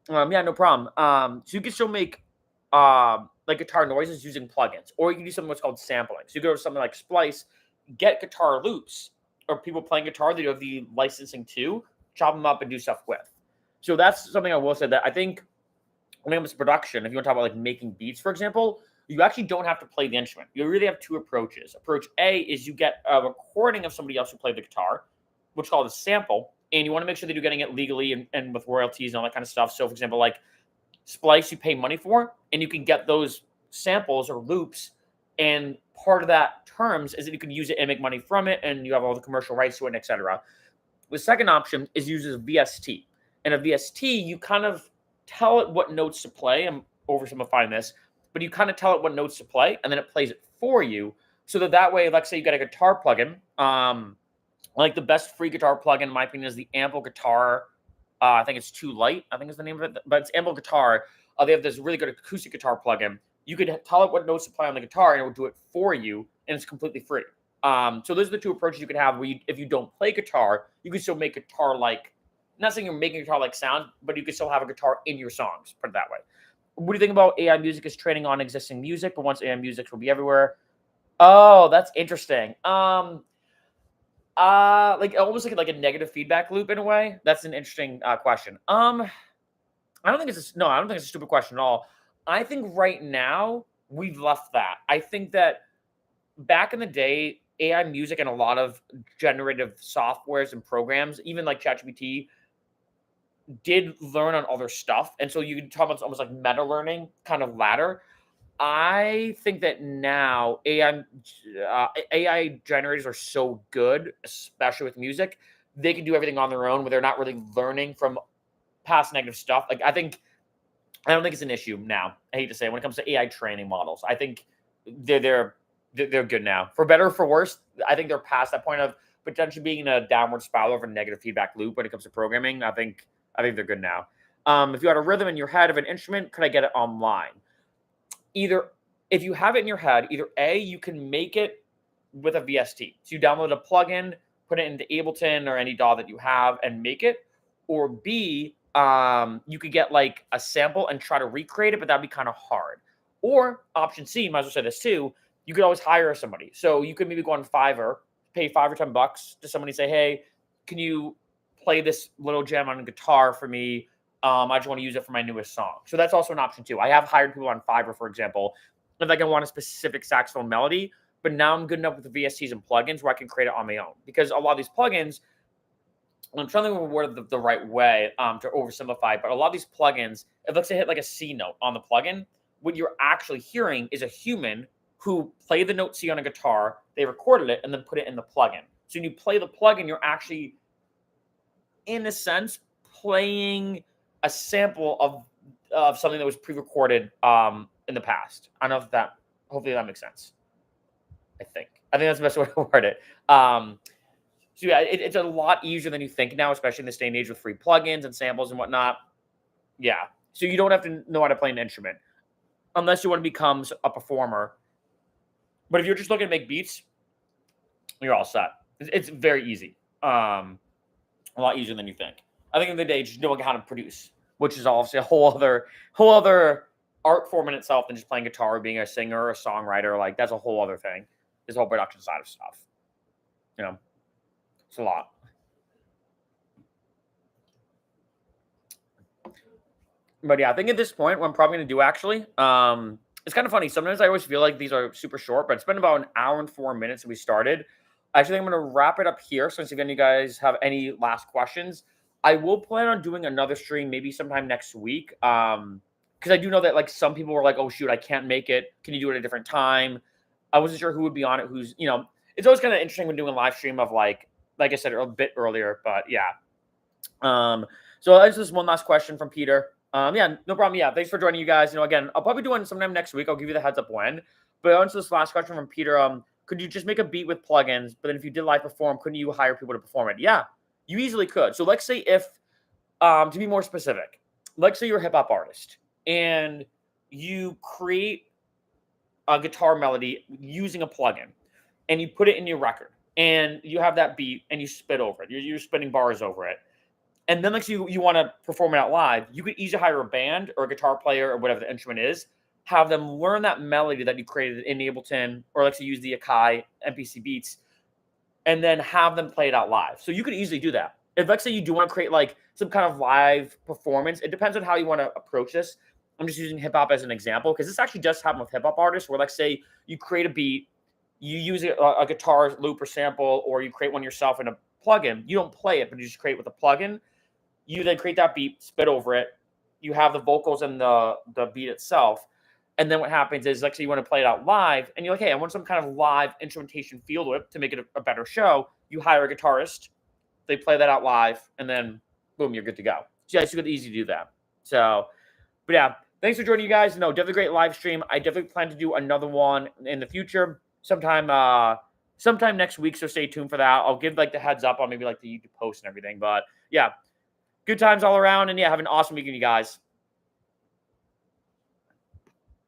Yeah, no problem. So you can still make like guitar noises using plugins, or you can do something what's called sampling. So you go to something like Splice, get guitar loops, or people playing guitar that you have the licensing to, chop them up and do stuff with. So that's something I will say that I think when it comes to production, if you want to talk about like making beats, for example, you actually don't have to play the instrument. You really have two approaches. Approach A is you get a recording of somebody else who played the guitar, which is called a sample, and you want to make sure that you're getting it legally and with royalties and all that kind of stuff. So, for example, like Splice, you pay money for, and you can get those samples or loops. And part of that terms is that you can use it and make money from it, and you have all the commercial rights to it, etc. The second option is uses a VST. And a VST, you kind of tell it what notes to play. I'm oversimplifying this, but you kind of tell it what notes to play, and then it plays it for you. So that way, like say you got a guitar plugin, like the best free guitar plugin, in my opinion, is the Ample Guitar. I think it's Too Light, I think is the name of it, but it's Ample Guitar. They have this really good acoustic guitar plugin. You could tell it what notes to play on the guitar, and it will do it for you, and it's completely free. So those are the two approaches you can have. Where if you don't play guitar, you can still make guitar-like. Not saying you're making guitar-like sound, but you can still have a guitar in your songs. Put it that way. What do you think about AI music is training on existing music, but once AI music will be everywhere? Oh, that's interesting. Like almost like a negative feedback loop in a way. That's an interesting question. I don't think it's a stupid question at all. I think right now we've left that. I think that back in the day, AI music and a lot of generative softwares and programs, even like ChatGPT, did learn on other stuff. And so you can talk about almost like meta learning kind of ladder. I think that now AI generators are so good, especially with music, they can do everything on their own where they're not really learning from past negative stuff. Like I don't think it's an issue now. I hate to say it, when it comes to AI training models. I think they're good now. For better or for worse, I think they're past that point of potentially being in a downward spiral of a negative feedback loop when it comes to programming. I think they're good now. If you had a rhythm in your head of an instrument, could I get it online? Either if you have it in your head, either A, you can make it with a VST. So you download a plugin, put it into Ableton or any DAW that you have and make it. Or B, you could get like a sample and try to recreate it, but that'd be kind of hard. Or option C, might as well say this too, you could always hire somebody. So you could maybe go on Fiverr, pay $5 or $10 to somebody, say, hey, can you play this little gem on a guitar for me? I just want to use it for my newest song. So that's also an option too. I have hired people on Fiverr, for example, if I can want a specific saxophone melody, but now I'm good enough with the VSTs and plugins where I can create it on my own. Because a lot of these plugins, I'm trying to think of word the right way to oversimplify, but a lot of these plugins, if let's say hit like a C note on the plugin, what you're actually hearing is a human who played the note C on a guitar, they recorded it, and then put it in the plugin. So when you play the plugin, you're actually, in a sense, playing a sample of something that was pre-recorded in the past. I don't know if hopefully that makes sense. I think that's the best way to word it. So yeah, it's a lot easier than you think now, especially in this day and age with free plugins and samples and whatnot. Yeah. So you don't have to know how to play an instrument unless you want to become a performer. But if you're just looking to make beats, you're all set. It's very easy. A lot easier than you think. I think in the day, just knowing how to produce, which is obviously a whole other art form in itself than just playing guitar or being a singer or a songwriter. Like that's a whole other thing. This whole production side of stuff. You know, it's a lot. But yeah, I think at this point, what I'm probably going to do actually, it's kind of funny. Sometimes I always feel like these are super short, but it's been about an hour and 4 minutes that we started. I think I'm going to wrap it up here. So if any of you guys have any last questions, I will plan on doing another stream maybe sometime next week. Because I do know that like some people were like, oh shoot, I can't make it. Can you do it at a different time? I wasn't sure who would be on it. It's always kind of interesting when doing a live stream of like I said a bit earlier, but yeah. So that's just one last question from Peter. Yeah, no problem. Yeah, thanks for joining, you guys. Again, I'll probably do one sometime next week. I'll give you the heads up when. But on to this last question from Peter. Could you just make a beat with plugins? But then if you did live perform, couldn't you hire people to perform it? Yeah, you easily could. So let's say if, to be more specific, let's say you're a hip hop artist and you create a guitar melody using a plugin. and you put it in your record, and you have that beat, and you spit over it. You're spinning bars over it. And then, like, so you want to perform it out live, you could easily hire a band or a guitar player or whatever the instrument is, have them learn that melody that you created in Ableton, or like to use the Akai MPC Beats, and then have them play it out live. So you could easily do that. If, let's say, you do want to create like some kind of live performance, it depends on how you want to approach this. I'm just using hip hop as an example because this actually does happen with hip hop artists, where, like, say you create a beat, you use a guitar loop or sample, or you create one yourself in a plugin. You don't play it, but you just create with a plugin. You then create that beat, spit over it. You have the vocals and the beat itself. And then what happens is, like, say you want to play it out live, and you're like, hey, I want some kind of live instrumentation feel to it to make it a better show. You hire a guitarist, they play that out live, and then boom, you're good to go. So yeah, it's super easy to do that. So, but yeah, thanks for joining, you guys. No, definitely great live stream. I definitely plan to do another one in the future, sometime next week. So stay tuned for that. I'll give like the heads up on maybe like the YouTube post and everything. But yeah, good times all around, and yeah, have an awesome weekend, you guys.